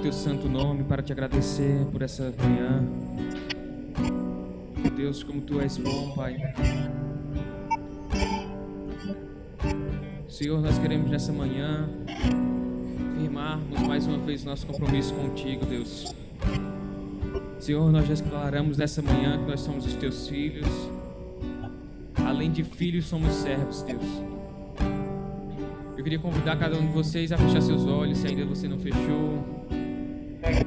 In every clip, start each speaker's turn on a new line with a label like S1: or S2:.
S1: teu santo nome, para te agradecer por essa manhã. Meu Deus, como tu és bom, Pai. Senhor, nós queremos nessa manhã firmarmos mais uma vez nosso compromisso contigo, Deus. Senhor, nós declaramos nessa manhã que nós somos os teus filhos. Além de filhos, somos servos, Deus. Eu queria convidar cada um de vocês a fechar seus olhos, se ainda você não fechou.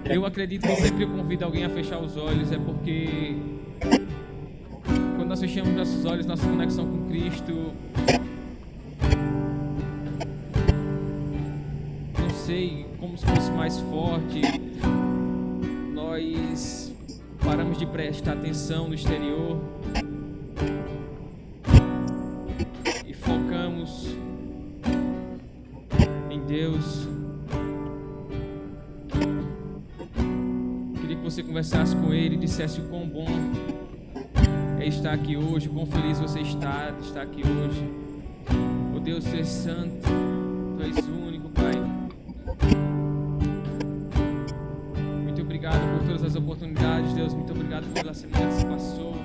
S1: Eu acredito que sempre eu convido alguém a fechar os olhos, é porque quando nós fechamos nossos olhos, nossa conexão com Cristo, não sei, como se fosse mais forte. Nós paramos de prestar atenção no exterior e focamos em Deus. Queria que você conversasse com Ele e dissesse o quão bom é estar aqui hoje, o quão feliz você está de estar aqui hoje. Oh Deus, Tu és santo, Tu és único, Pai. Muito obrigado por todas as oportunidades, Deus. Muito obrigado pela semana que se passou.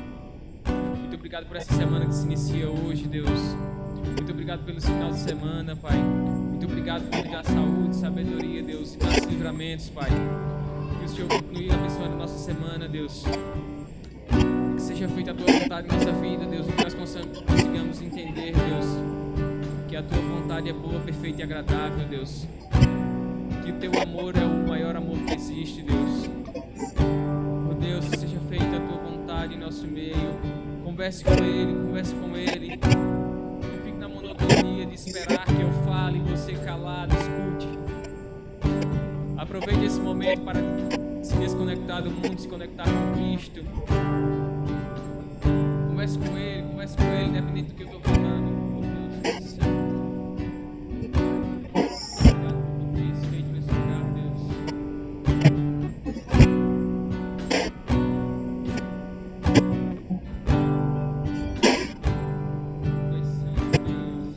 S1: Muito obrigado por essa semana que se inicia hoje, Deus. Muito obrigado pelos finais de semana, Pai. Muito obrigado por dar saúde, sabedoria, Deus, e dar livramentos, Pai. Que o Senhor continue abençoando a nossa semana, Deus. Que seja feita a Tua vontade em nossa vida, Deus. E que nós consigamos entender, Deus, que a Tua vontade é boa, perfeita e agradável, Deus. Que o Teu amor é o maior amor que existe, Deus. Oh Deus, que seja feita a Tua vontade em nosso meio. Converse com Ele, converse com Ele. Não fique na monotonia de esperar que eu fale e você calado, escute. Aproveite esse momento para se desconectar do mundo, se conectar com Cristo. Converse com Ele, independente do que eu estou falando. Oh Deus do céu. Obrigado por ter isso feito nesse lugar, Deus. Tu és santo, Deus.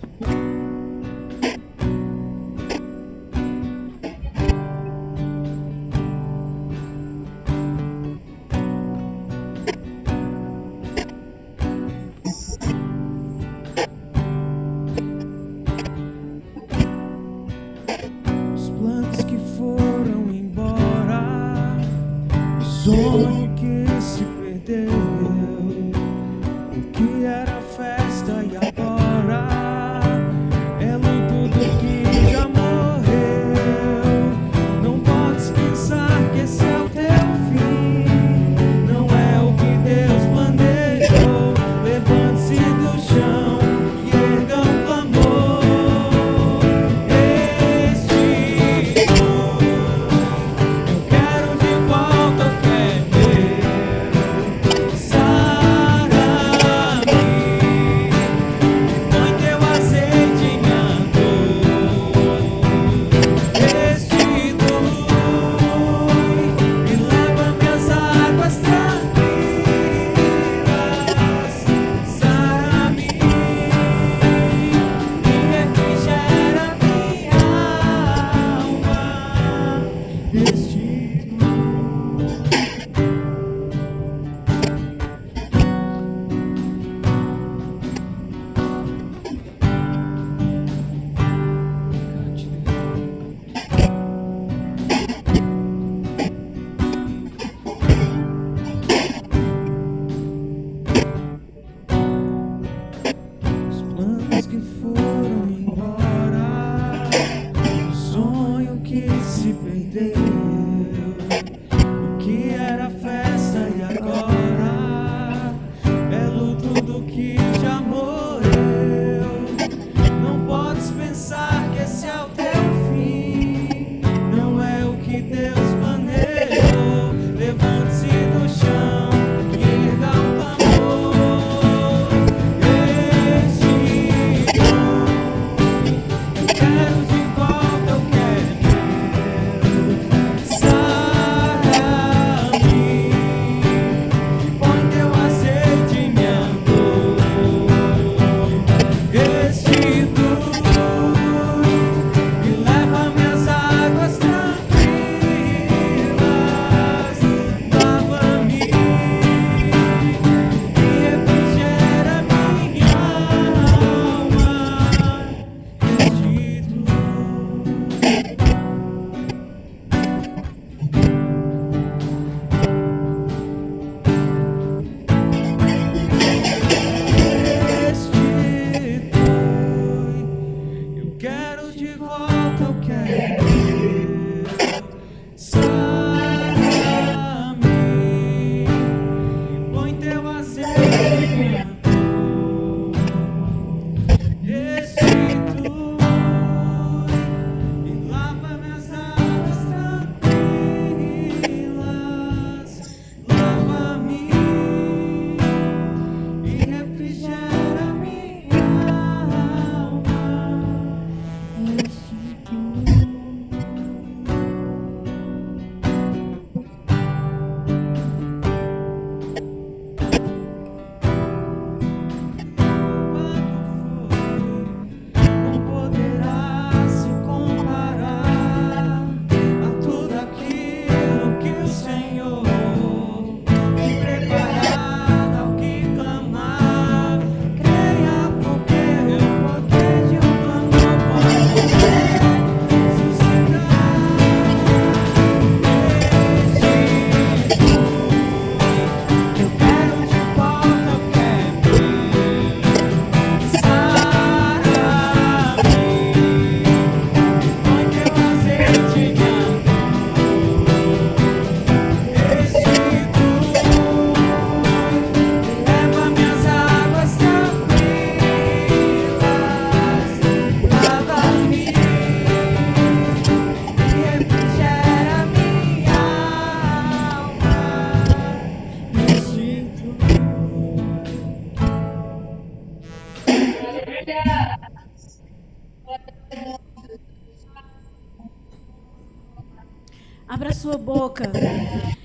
S2: Abra sua boca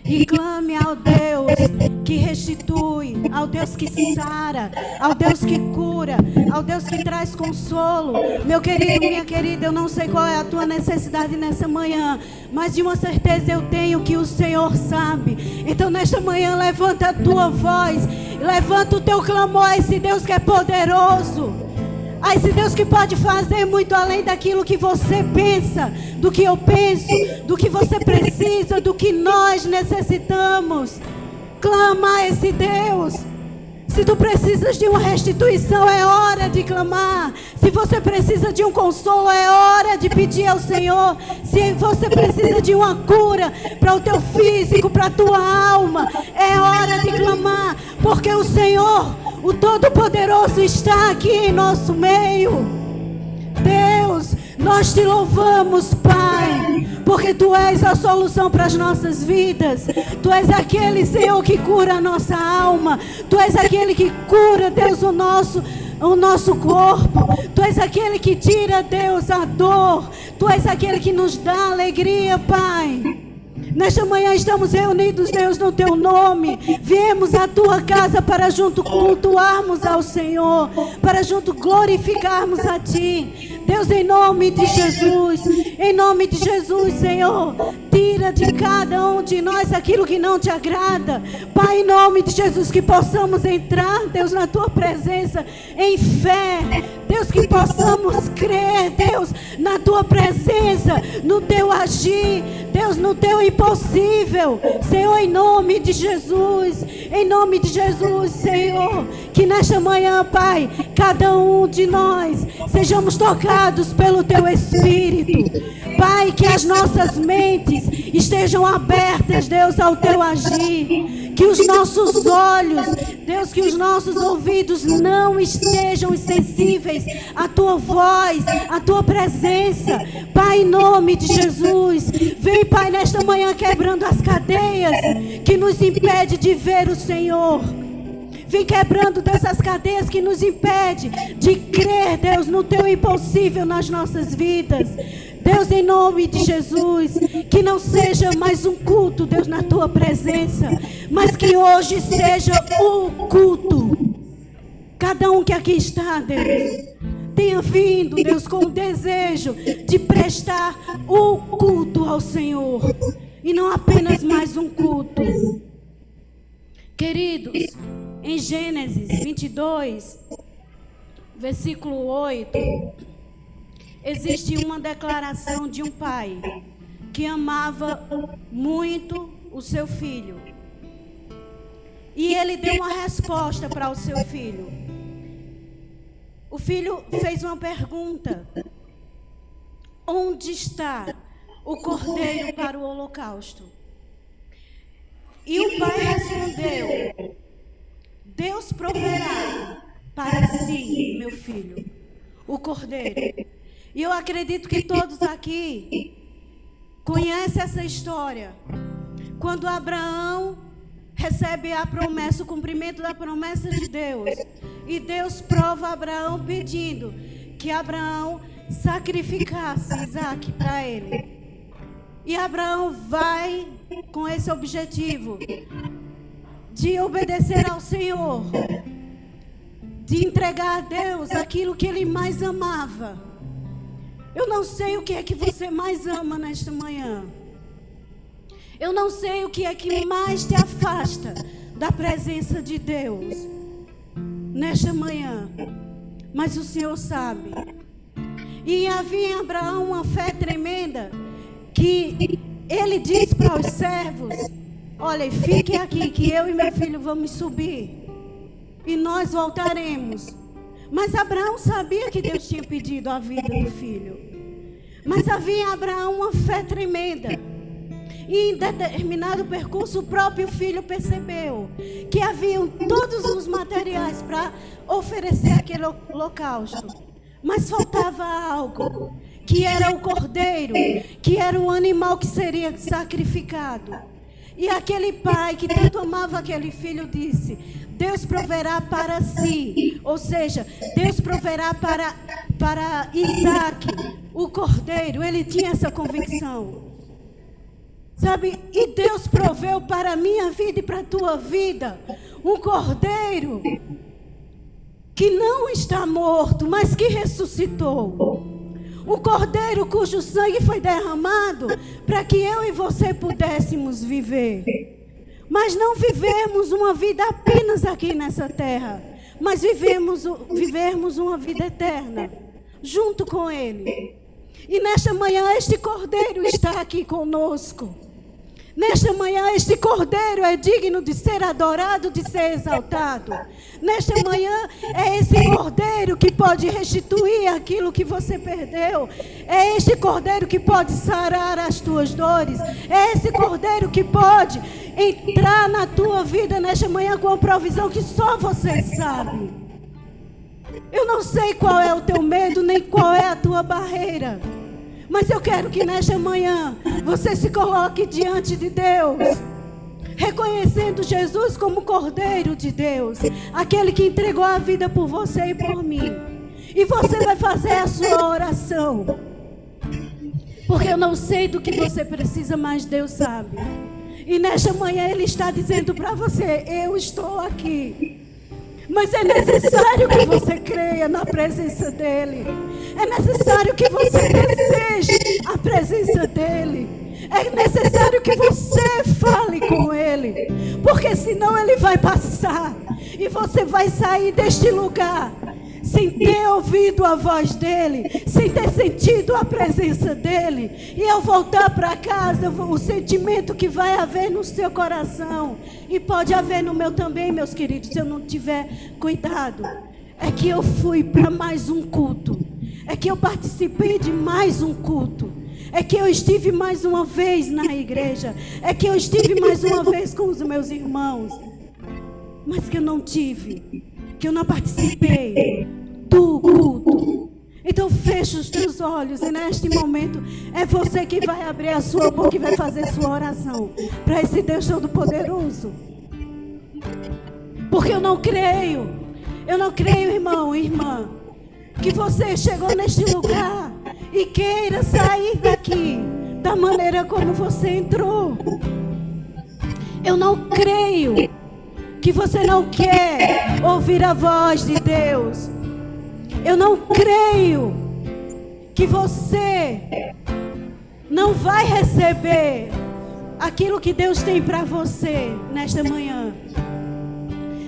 S2: e clame ao Deus que restitui, ao Deus que sara, ao Deus que cura, ao Deus que traz consolo. Meu querido, minha querida, eu não sei qual é a tua necessidade nessa manhã, mas de uma certeza eu tenho que o Senhor sabe. Então nesta manhã levanta a tua voz, levanta o teu clamor a esse Deus que é poderoso, a esse Deus que pode fazer muito além daquilo que você pensa, do que eu penso, do que você precisa, do que nós necessitamos. Clama a esse Deus. Se tu precisas de uma restituição, é hora de clamar. Se você precisa de um consolo, é hora de pedir ao Senhor. Se você precisa de uma cura para o teu físico, para a tua alma, é hora de clamar, porque o Senhor, o Todo-Poderoso, está aqui em nosso meio. Deus, nós te louvamos, Pai, porque Tu és a solução para as nossas vidas. Tu és aquele, Senhor, que cura a nossa alma. Tu és aquele que cura, Deus, o nosso corpo. Tu és aquele que tira, Deus, a dor. Tu és aquele que nos dá alegria, Pai. Nesta manhã estamos reunidos, Deus, no Teu nome. Viemos à Tua casa para junto cultuarmos ao Senhor, para junto glorificarmos a Ti. Deus, em nome de Jesus, Senhor, tira de cada um de nós aquilo que não Te agrada. Pai, em nome de Jesus, que possamos entrar, Deus, na Tua presença em fé. Deus, que possamos crer, Deus, na Tua presença, no Teu agir, Deus, no Teu impossível. Senhor, em nome de Jesus, Senhor, que nesta manhã, Pai, cada um de nós sejamos tocados pelo Teu Espírito. Pai, que as nossas mentes estejam abertas, Deus, ao Teu agir. Que os nossos olhos, Deus, que os nossos ouvidos não estejam insensíveis à Tua voz, à Tua presença. Pai, em nome de Jesus, vem, Pai, nesta manhã quebrando as cadeias que nos impede de ver o Senhor. Vem quebrando dessas cadeias que nos impede de crer, Deus, no Teu impossível nas nossas vidas. Deus, em nome de Jesus, que não seja mais um culto, Deus, na Tua presença, mas que hoje seja o culto. Cada um que aqui está, Deus, tenha vindo, Deus, com o desejo de prestar o culto ao Senhor, e não apenas mais um culto. Queridos, em Gênesis 22, versículo 8, existe uma declaração de um pai que amava muito o seu filho. E ele deu uma resposta para o seu filho. O filho fez uma pergunta: onde está o cordeiro para o holocausto? E o pai respondeu: Deus proverá para si, meu filho, o cordeiro. E eu acredito que todos aqui conhecem essa história. Quando Abraão recebe a promessa, o cumprimento da promessa de Deus. E Deus prova Abraão pedindo que Abraão sacrificasse Isaac para ele. E Abraão vai com esse objetivo de obedecer ao Senhor, de entregar a Deus aquilo que ele mais amava. Eu não sei o que é que você mais ama nesta manhã. Eu não sei o que é que mais te afasta da presença de Deus nesta manhã. Mas o Senhor sabe. E havia em Abraão uma fé tremenda, que ele disse para os servos: olha, fiquem aqui que eu e meu filho vamos subir e nós voltaremos. Mas Abraão sabia que Deus tinha pedido a vida do filho. Mas havia em Abraão uma fé tremenda. E em determinado percurso o próprio filho percebeu que haviam todos os materiais para oferecer aquele holocausto. Mas faltava algo, que era o cordeiro, que era o animal que seria sacrificado. E aquele pai que tanto amava aquele filho disse: Deus proverá para si, ou seja, Deus proverá para Isaac, o cordeiro. Ele tinha essa convicção, sabe? E Deus proveu para a minha vida e para a tua vida um cordeiro que não está morto, mas que ressuscitou. Um cordeiro cujo sangue foi derramado para que eu e você pudéssemos viver. Mas não vivemos uma vida apenas aqui nessa terra, mas vivermos uma vida eterna, junto com Ele. E nesta manhã este cordeiro está aqui conosco. Nesta manhã este cordeiro é digno de ser adorado, de ser exaltado. Nesta manhã é esse cordeiro que pode restituir aquilo que você perdeu. É este cordeiro que pode sarar as tuas dores. É esse cordeiro que pode entrar na tua vida nesta manhã com a provisão que só você sabe. Eu não sei qual é o teu medo, nem qual é a tua barreira. Mas eu quero que nesta manhã você se coloque diante de Deus, reconhecendo Jesus como Cordeiro de Deus, aquele que entregou a vida por você e por mim. E você vai fazer a sua oração, porque eu não sei do que você precisa, mas Deus sabe. E nesta manhã Ele está dizendo para você: eu estou aqui. Mas é necessário que você creia na presença dEle. É necessário que você deseje a presença dEle. É necessário que você fale com Ele. Porque senão Ele vai passar. E você vai sair deste lugar sem ter ouvido a voz dEle, sem ter sentido a presença dEle. E ao voltar para casa, o sentimento que vai haver no seu coração, e pode haver no meu também, meus queridos, se eu não tiver cuidado, é que eu fui para mais um culto, é que eu participei de mais um culto, é que eu estive mais uma vez na igreja, é que eu estive mais uma vez com os meus irmãos, mas que eu não tive, que eu não participei do culto. Então fecha os teus olhos e neste momento é você que vai abrir a sua boca e vai fazer sua oração para esse Deus Todo-Poderoso. Porque eu não creio, irmão e irmã, que você chegou neste lugar e queira sair daqui da maneira como você entrou. Eu não creio que você não quer ouvir a voz de Deus. Eu não creio que você não vai receber aquilo que Deus tem para você nesta manhã.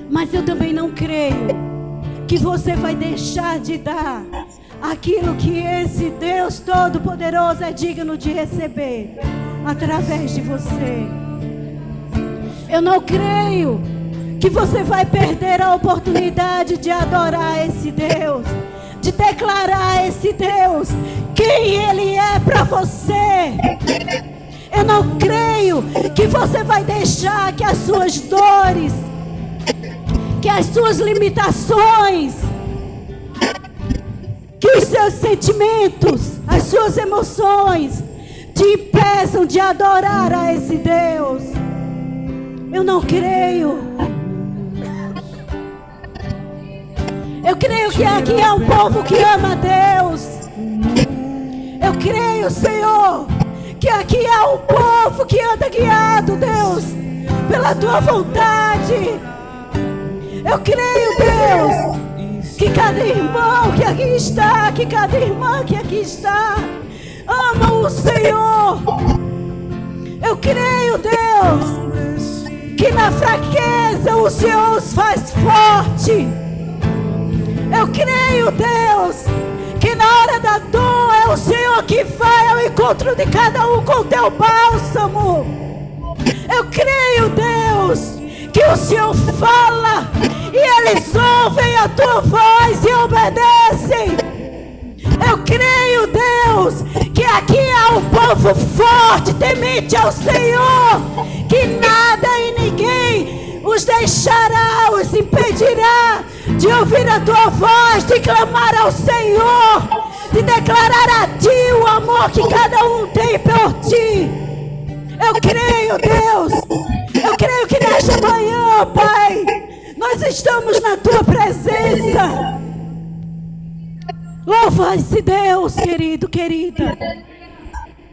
S2: Mas eu também não creio que você vai deixar de dar aquilo que esse Deus Todo-Poderoso é digno de receber através de você. Eu não creio que você vai perder a oportunidade de adorar esse Deus, de declarar a esse Deus quem Ele é para você. Eu não creio que você vai deixar que as suas dores, que as suas limitações, que os seus sentimentos, as suas emoções te impeçam de adorar a esse Deus. Eu não creio. Eu creio que aqui é um povo que ama a Deus. Eu creio, Senhor, que aqui é um povo que anda guiado, Deus, pela tua vontade. Eu creio, Deus, que cada irmão que aqui está, que cada irmã que aqui está, ama o Senhor. Eu creio, Deus, que na fraqueza o Senhor os faz forte. Eu creio, Deus, que na hora da dor é o Senhor que vai ao encontro de cada um com o teu bálsamo. Eu creio, Deus, que o Senhor fala e eles ouvem a tua voz e obedecem. Eu creio, Deus, que aqui há um povo forte, temente ao Senhor, que nada e ninguém os deixará, os impedirá de ouvir a tua voz, de clamar ao Senhor, de declarar a ti o amor que cada um tem por ti. Eu creio, Deus, eu creio que nesta manhã, Pai, nós estamos na tua presença. Louva esse Deus, querido, querida.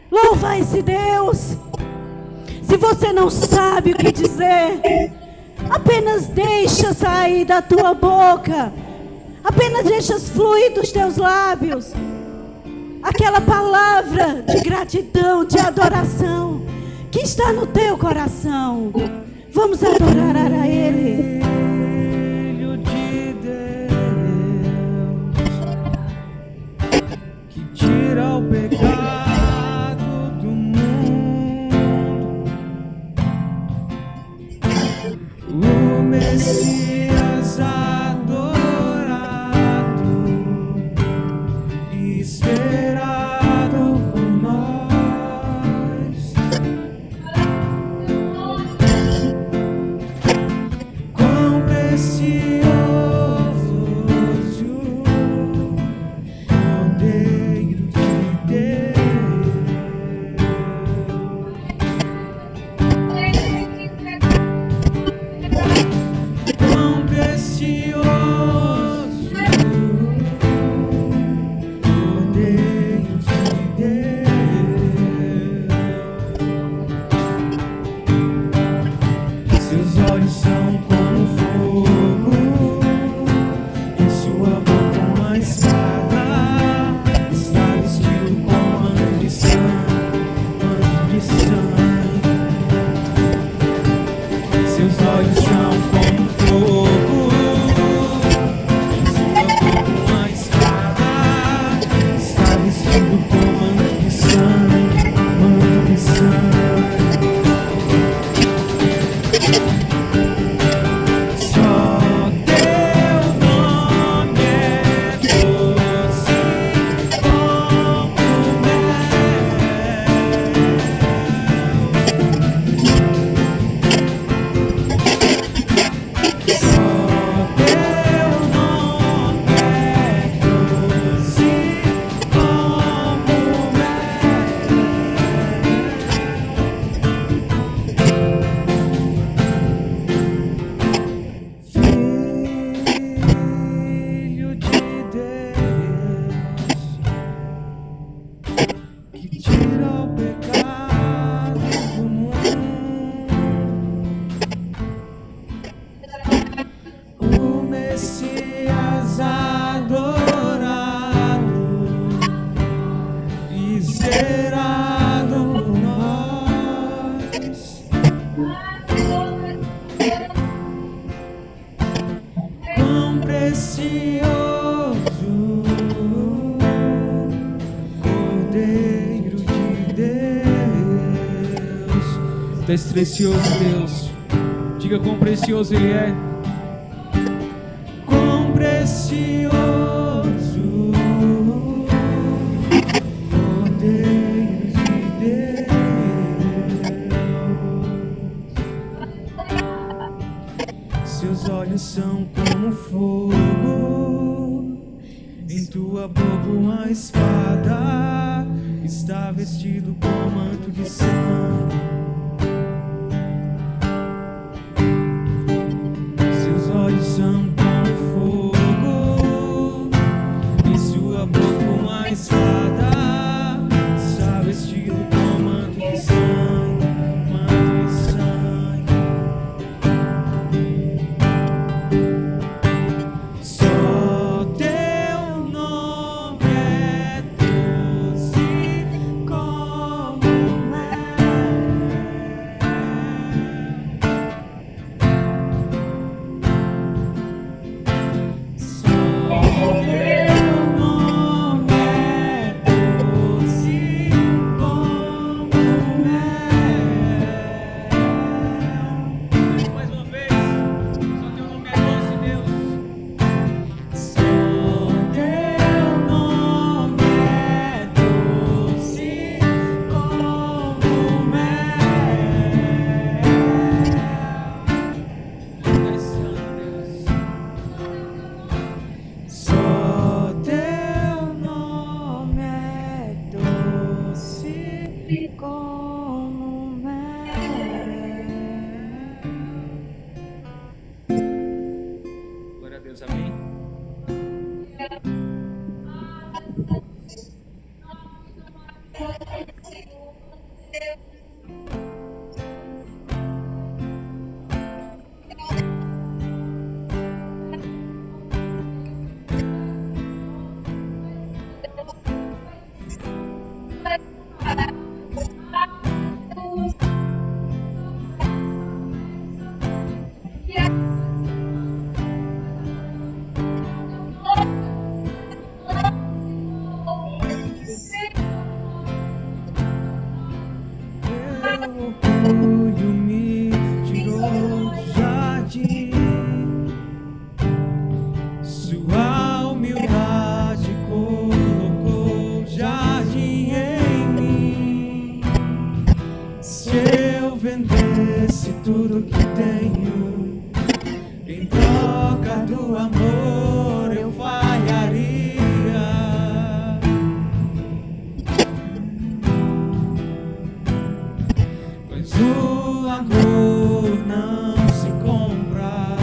S2: Louva esse Deus. Se você não sabe o que dizer, apenas deixa sair da tua boca, apenas deixa fluir dos teus lábios aquela palavra de gratidão, de adoração que está no teu coração. Vamos adorar a Ele.
S1: Filho de Deus, que tira o pecado do mundo, o Messias adorado e esperado por nós. Quão precioso Cordeiro de Deus, quão precioso Cordeiro de Deus. Seus olhos são como fogo, em sua boca uma espada, está vestido com manto de sangue, manto de sangue. Seus olhos são como fogo, em sua boca uma espada, está vestido com manto de sangue, manto de sangue. Só teu nome é doce como mel. Só teu nome é doce como Filho de Deus, que tira o pecado do mundo, o Messias adorado e zerado por nós. Quão precioso Cordeiro de Deus. Tu és precioso, Deus. Diga quão precioso Ele é. Quão precioso Cordeiro de Deus. Seus olhos
S3: são como fogo, em tua boca uma espada, está vestido com manto de sangue. Seus olhos são como fogo, em sua boca uma espada, está vestido com manto de sangue, manto de sangue. Só teu nome é doce como
S1: Glória a Deus, amém.
S3: orgulho me tirou do jardim, sua humildade colocou jardim em mim. Se eu vendesse tudo que tenho em troca do amor, eu falharia. O amor não se compra,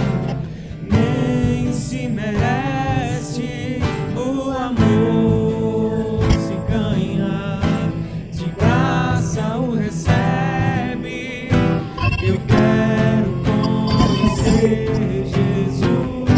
S3: nem se merece. O amor se ganha, de graça o recebe. Eu quero conhecer Jesus.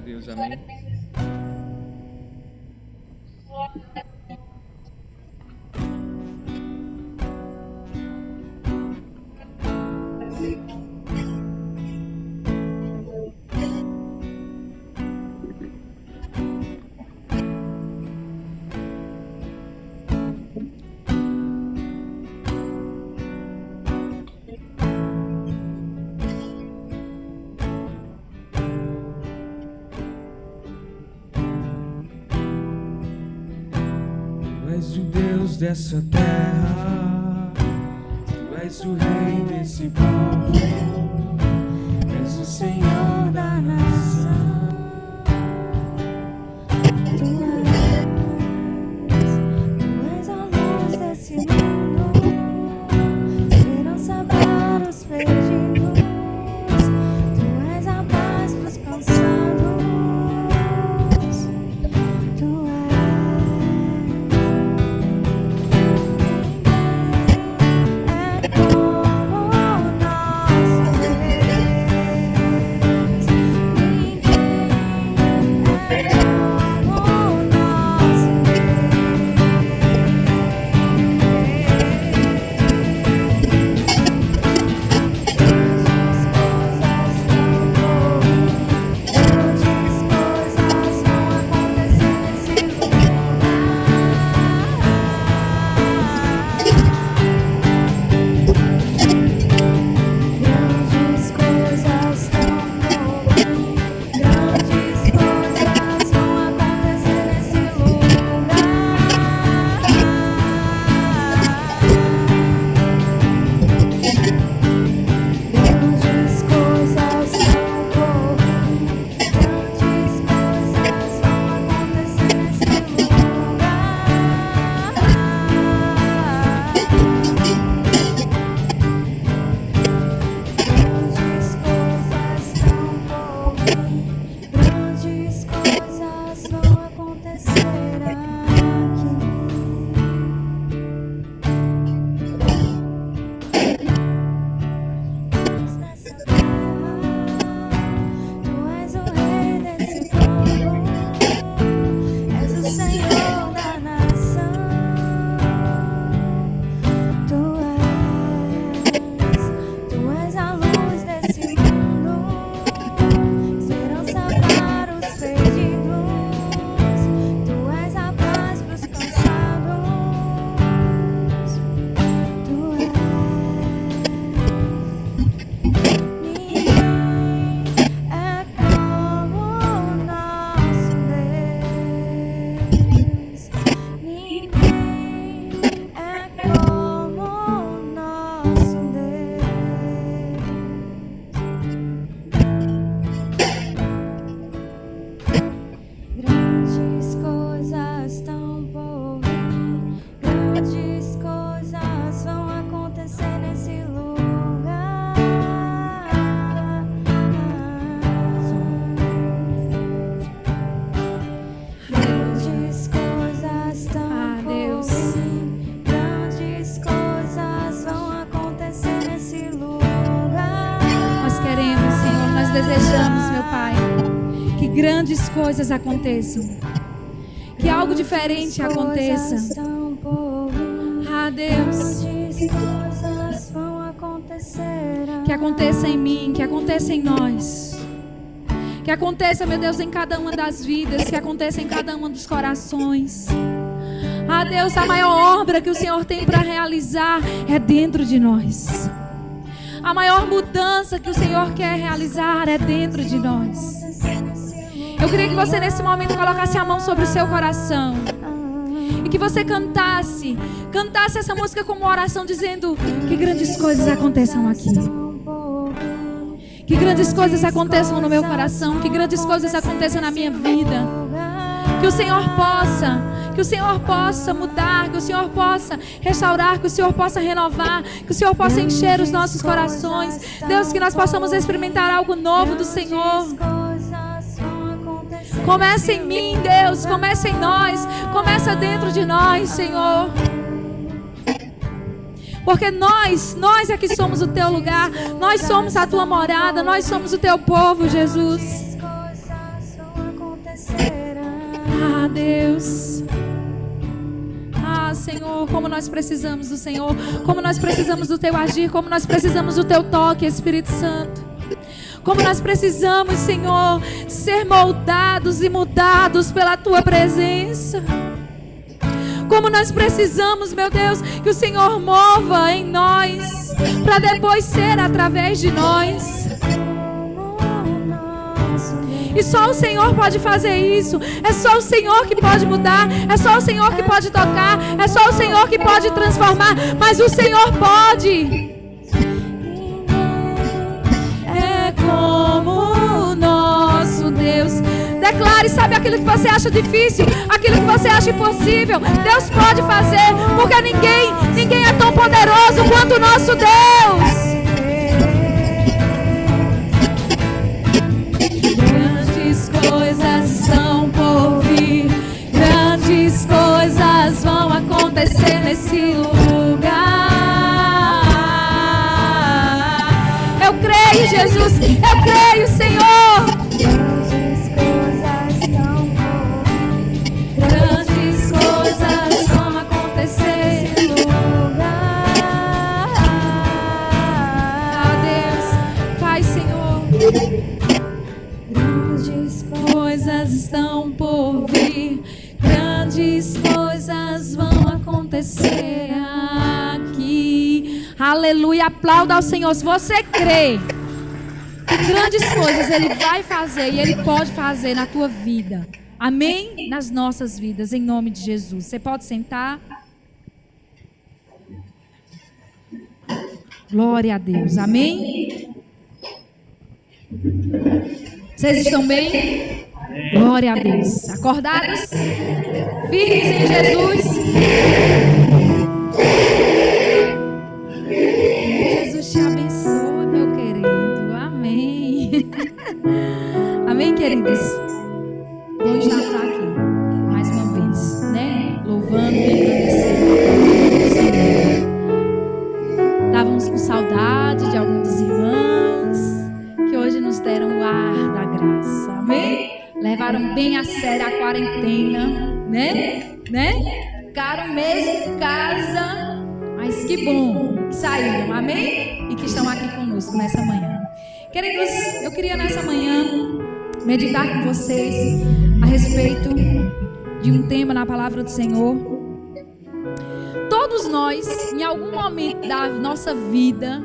S1: Deus, amém.
S3: Tu és o Deus dessa terra, Tu és o Rei desse povo, és o Senhor da nação.
S4: Tu és a luz desse mundo, esperança para os perdidos. Tu és a paz para os cansados. Tu és como nosso Deus.
S5: desejamos, meu Pai, que grandes coisas aconteçam, que algo diferente aconteça. Ah, Deus, que aconteça em mim, que aconteça em nós, que aconteça, meu Deus, em cada uma das vidas, que aconteça em cada um dos corações. Ah, Deus, a maior obra que o Senhor tem para realizar é dentro de nós. A maior mudança que o Senhor quer realizar é dentro de nós. Eu queria que você nesse momento colocasse a mão sobre o seu coração e que você cantasse essa música como uma oração, dizendo que grandes coisas aconteçam aqui, que grandes coisas aconteçam no meu coração, que grandes coisas aconteçam na minha vida, que o Senhor possa mudar, que o Senhor possa restaurar, que o Senhor possa renovar, que o Senhor possa encher os nossos corações. Deus, que nós possamos experimentar algo novo do Senhor. Começa em mim, Deus, começa em nós, começa dentro de nós, Senhor. Porque nós é que somos o teu lugar, nós somos a tua morada, nós somos o teu povo, Jesus. Ah, Deus. Ah, Senhor, como nós precisamos do Senhor, como nós precisamos do Teu agir, como nós precisamos do Teu toque, Espírito Santo. Como nós precisamos, Senhor, ser moldados e mudados pela Tua presença. Como nós precisamos, meu Deus, que o Senhor mova em nós, para depois ser através de nós. E só o Senhor pode fazer isso. É só o Senhor que pode mudar. É só o Senhor que pode tocar. É só o Senhor que pode transformar. Mas o Senhor pode. É como o nosso Deus. Declare, sabe aquilo que você acha difícil, aquilo que você acha impossível, Deus pode fazer, porque ninguém é tão poderoso quanto o nosso Deus. Grandes coisas são por vir, grandes coisas vão acontecer nesse lugar. Eu creio, Jesus, eu creio, Senhor. Grandes coisas estão por vir, grandes coisas vão acontecer aqui. Aleluia, aplauda ao Senhor. Se você crê que grandes coisas Ele vai fazer e Ele pode fazer na tua vida, amém? Nas nossas vidas, em nome de Jesus. Você pode sentar. Glória a Deus, amém? Vocês estão bem? Glória a Deus. Acordados? Firmes em Jesus? Jesus te abençoe, meu querido. Amém. Amém, queridos? Bom estar aqui mais uma vez, né? Louvando e agradecendo ao Senhor. Estávamos com saudade de alguns dos irmãos que hoje nos deram o ar da graça, amém? Levaram bem a sério a quarentena, né? Ficaram mesmo em casa, mas que bom que saíram, amém? E que estão aqui conosco nessa manhã. Queridos, eu queria nessa manhã meditar com vocês a respeito de um tema na palavra do Senhor. Todos nós, em algum momento da nossa vida,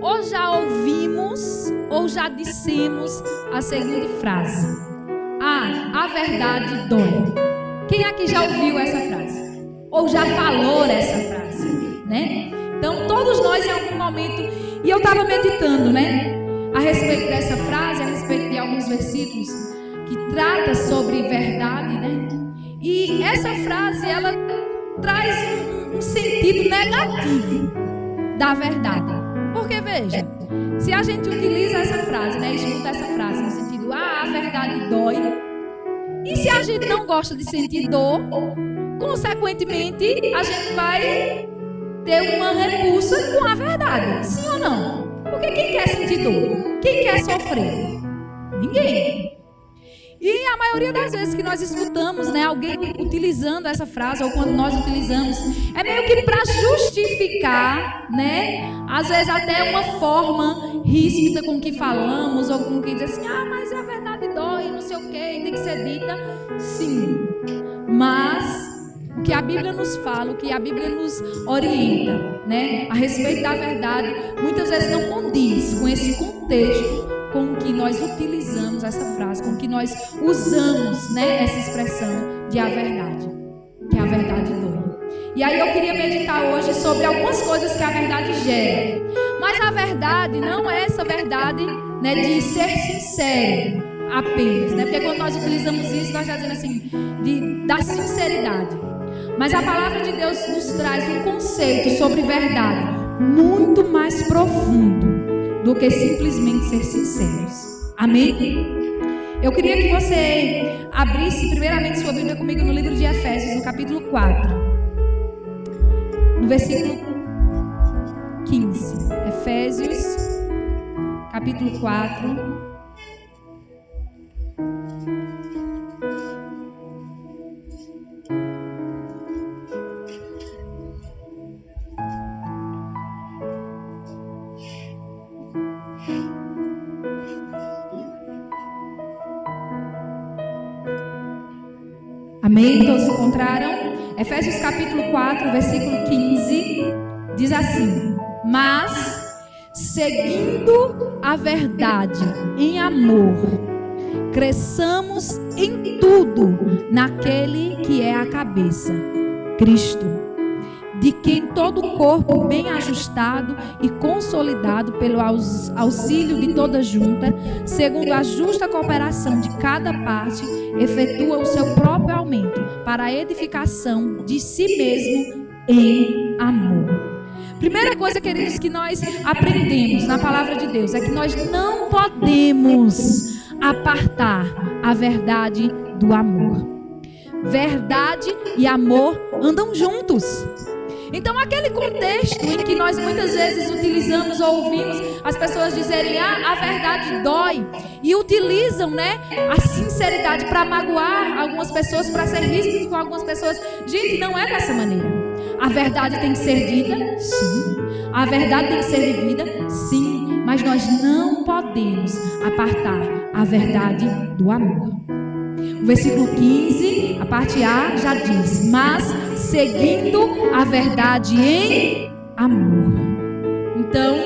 S5: ou já ouvimos ou já dissemos a seguinte frase: a verdade dói. Quem aqui já ouviu essa frase? Ou já falou essa frase, né? Então todos nós em algum momento, e eu estava meditando, né, a respeito dessa frase, a respeito de alguns versículos que trata sobre verdade, né? E essa frase, ela traz um sentido negativo da verdade. Porque veja, se a gente utiliza essa frase, né, escuta essa frase no sentido, a verdade dói, e se a gente não gosta de sentir dor, consequentemente a gente vai ter uma repulsa com a verdade, sim ou não? Porque quem quer sentir dor? Quem quer sofrer? Ninguém. E a maioria das vezes que nós escutamos, né, alguém utilizando essa frase, ou quando nós utilizamos, é meio que para justificar, né, às vezes até uma forma ríspida com que falamos, ou com que diz assim, mas a verdade dói, não sei o que, tem que ser dita. Sim, mas o que a Bíblia nos fala, o que a Bíblia nos orienta, né, a respeito da verdade, muitas vezes não condiz com esse contexto com que nós utilizamos essa frase, com que nós usamos, né, essa expressão de a verdade, que a verdade dói. E aí eu queria meditar hoje sobre algumas coisas que a verdade gera. Mas a verdade não é essa verdade, né, de ser sincero apenas, né? Porque quando nós utilizamos isso, nós estamos dizendo assim, da sinceridade. Mas a palavra de Deus nos traz um conceito sobre verdade muito mais profundo do que simplesmente ser sinceros. Amém? Eu queria que você abrisse primeiramente sua Bíblia comigo no livro de Efésios, no capítulo 4, no versículo 15. Efésios, capítulo 4. Amém? Todos encontraram? Efésios capítulo 4, versículo 15, diz assim: mas, seguindo a verdade em amor, cresçamos em tudo naquele que é a cabeça, Cristo, de quem todo o corpo bem ajustado e consolidado pelo auxílio de toda junta, segundo a justa cooperação de cada parte, efetua o seu próprio aumento para a edificação de si mesmo em amor. Primeira coisa, queridos, que nós aprendemos na palavra de Deus é que nós não podemos apartar a verdade do amor. Verdade e amor andam juntos. Então, aquele contexto em que nós muitas vezes utilizamos ou ouvimos as pessoas dizerem: a verdade dói, e utilizam, a sinceridade para magoar algumas pessoas, para ser ríspidos com algumas pessoas. Gente, não é dessa maneira. A verdade tem que ser dita, sim. A verdade tem que ser vivida, sim. Mas nós não podemos apartar a verdade do amor. O versículo 15, a parte A, já diz: mas seguindo a verdade em amor. Então,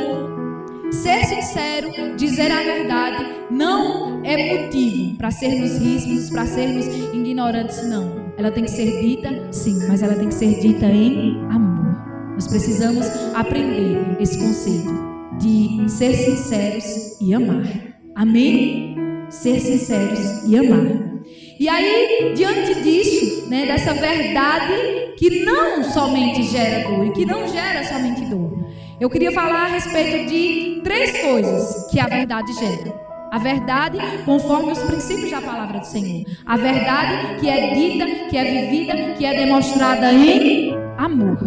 S5: ser sincero, dizer a verdade, não é motivo para sermos ríspidos, para sermos ignorantes, não. Ela tem que ser dita, sim, mas ela tem que ser dita em amor. Nós precisamos aprender esse conceito de ser sinceros e amar. Amém? Ser sinceros e amar. E aí, diante disso, dessa verdade que não somente gera dor, e que não gera somente dor, eu queria falar a respeito de 3 coisas que a verdade gera. A verdade conforme os princípios da palavra do Senhor. A verdade que é dita, que é vivida, que é demonstrada em amor.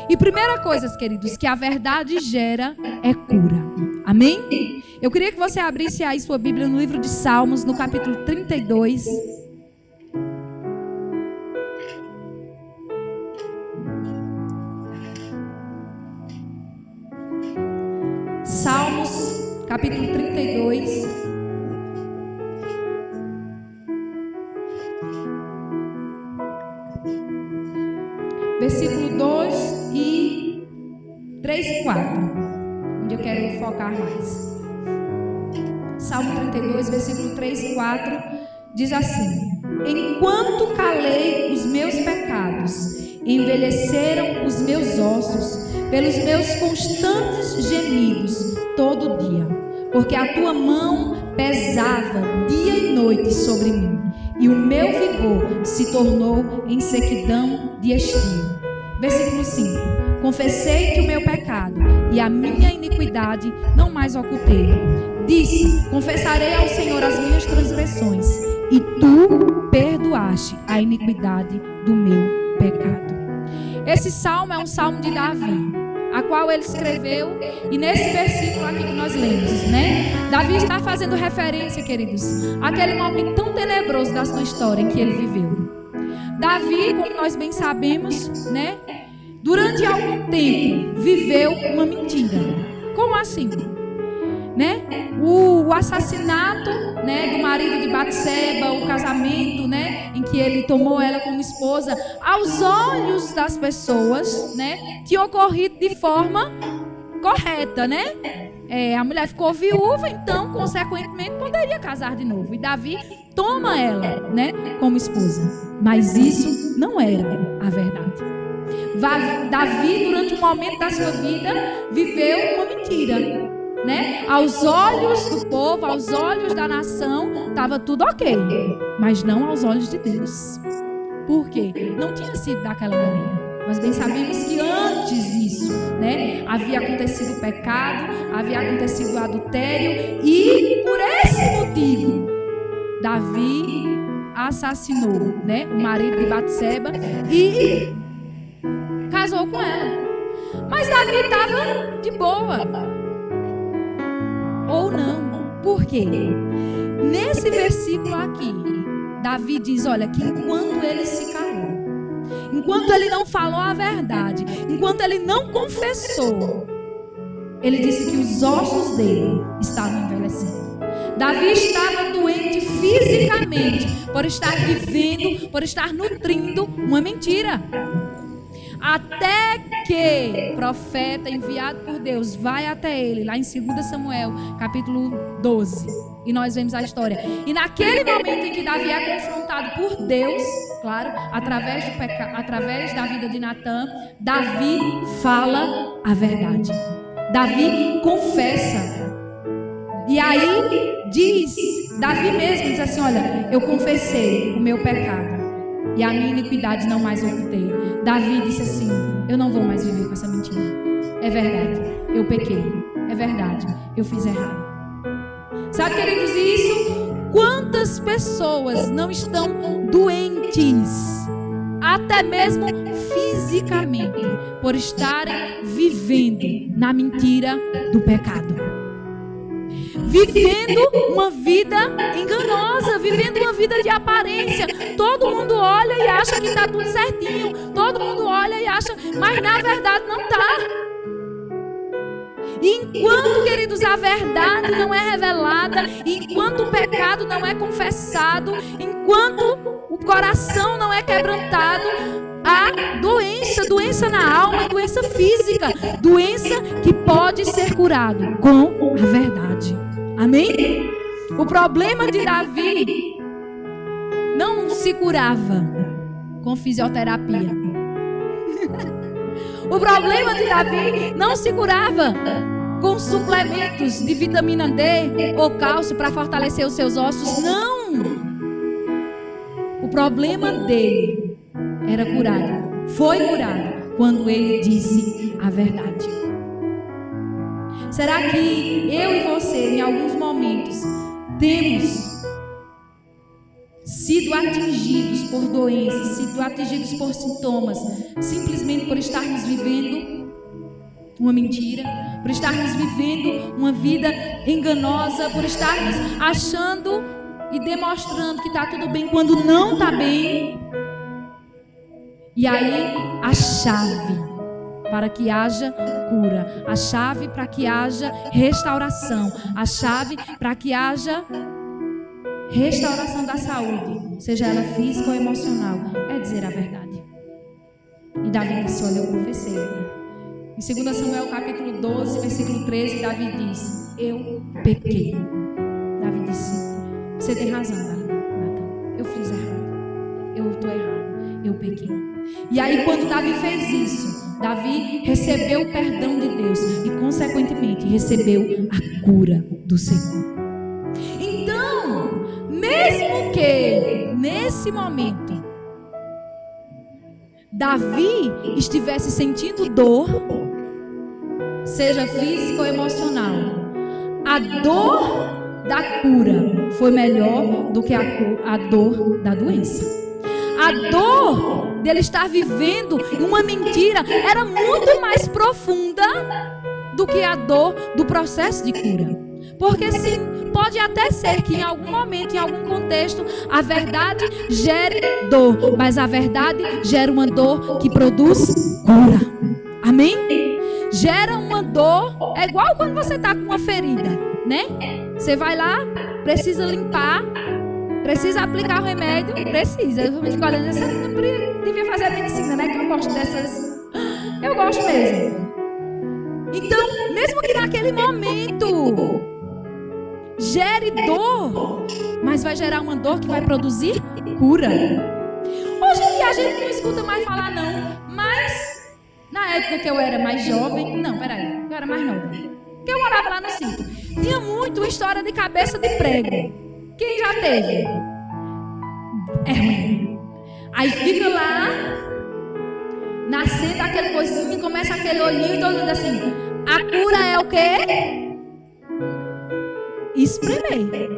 S5: E primeira coisa, queridos, que a verdade gera é cura. Amém? Eu queria que você abrisse aí sua Bíblia no livro de Salmos, no capítulo 32. Salmos, capítulo 32. Versículo 2 e 3 e 4. Onde eu quero focar mais. Salmo 32, versículo 3 e 4, diz assim: enquanto calei os meus pecados, envelheceram os meus ossos, pelos meus constantes gemidos todo dia, porque a tua mão pesava dia e noite sobre mim, e o meu vigor se tornou em sequidão de estio. Versículo 5: confessei que o meu pecado e a minha iniquidade não mais ocultei. Disse: confessarei ao Senhor as minhas transgressões, e tu perdoaste a iniquidade do meu pecado. Esse salmo é um salmo de Davi, a qual ele escreveu, e nesse versículo aqui que nós lemos, Davi está fazendo referência, queridos, àquele momento tão tenebroso da sua história em que ele viveu. Davi, como nós bem sabemos, durante algum tempo viveu uma mentira. Como assim? O assassinato, do marido de Batseba, o casamento, em que ele tomou ela como esposa, aos olhos das pessoas, tinha ocorrido de forma correta, a mulher ficou viúva, então, consequentemente, poderia casar de novo. E Davi toma ela, como esposa. Mas isso não era a verdade. Davi, durante um momento da sua vida, viveu uma mentira. Aos olhos do povo, aos olhos da nação, estava tudo ok, mas não aos olhos de Deus. Por quê? Não tinha sido daquela maneira. Nós bem sabemos que antes disso, havia acontecido o pecado, havia acontecido o adultério, e por esse motivo, Davi assassinou, o marido de Batseba e casou com ela. Mas Davi estava de boa. Ou não. Por quê? Nesse versículo aqui, Davi diz, olha, que enquanto ele se calou, enquanto ele não falou a verdade, enquanto ele não confessou, ele disse que os ossos dele estavam envelhecendo. Davi estava doente fisicamente por estar vivendo, por estar nutrindo uma mentira. Até que o profeta enviado por Deus vai até ele, lá em 2 Samuel, capítulo 12. E nós vemos a história. E naquele momento em que Davi é confrontado por Deus, claro, através da vida de Natã, Davi fala a verdade. Davi confessa. E aí Davi mesmo diz assim: olha, eu confessei o meu pecado e a minha iniquidade não mais ocultei. Davi disse assim: eu não vou mais viver com essa mentira. É verdade, eu pequei. É verdade, eu fiz errado. Sabe, queridos, isso? Quantas pessoas não estão doentes, até mesmo fisicamente, por estarem vivendo na mentira do pecado, vivendo uma vida enganosa, vivendo uma vida de aparência. Todo mundo olha e acha que está tudo certinho, todo mundo olha e acha, mas na verdade não está. Enquanto, queridos, a verdade não é revelada, enquanto o pecado não é confessado, enquanto o coração não é quebrantado, há doença na alma, doença física, doença que pode ser curado com a verdade. Amém? O problema de Davi não se curava com fisioterapia. O problema de Davi não se curava com suplementos de vitamina D ou cálcio para fortalecer os seus ossos. Não! O problema dele era curado. Foi curado quando ele disse a verdade. Será que eu e você, em alguns momentos, temos sido atingidos por doenças, sido atingidos por sintomas, simplesmente por estarmos vivendo uma mentira, por estarmos vivendo uma vida enganosa, por estarmos achando e demonstrando que está tudo bem quando não está bem? E aí a chave para que haja cura, a chave para que haja restauração, a chave para que haja restauração da saúde, seja ela física ou emocional, é dizer a verdade. E Davi disse: olha, eu confessei. Em 2 Samuel capítulo 12, versículo 13, Davi diz: eu pequei. Davi disse: você tem razão, Natã, eu fiz errado, eu estou errado, eu pequei. E aí, quando Davi fez isso, Davi recebeu o perdão de Deus e, consequentemente, recebeu a cura do Senhor. Então, mesmo que nesse momento Davi estivesse sentindo dor, seja física ou emocional, a dor da cura foi melhor do que a dor da doença. A dor dele estar vivendo uma mentira era muito mais profunda do que a dor do processo de cura. Porque sim, pode até ser que em algum momento, em algum contexto, a verdade gere dor, mas a verdade gera uma dor que produz cura. Amém? Gera uma dor, é igual quando você está com uma ferida, né? Você vai lá, precisa limpar, precisa aplicar o remédio, precisa. Eu fico olhando, essa devia fazer a medicina, né? Que eu gosto dessas. Eu gosto mesmo. Então, mesmo que naquele momento gere dor, mas vai gerar uma dor que vai produzir cura. Hoje em dia a gente não escuta mais falar não, mas na época que eu era mais jovem, não, peraí, eu era mais nova, que eu morava lá no sítio, tinha muito história de cabeça de prego. Quem já teve? É ruim. Aí fica lá, nascendo aquele coisinho, começa aquele olhinho e todo mundo assim, a cura é o quê? Espremer.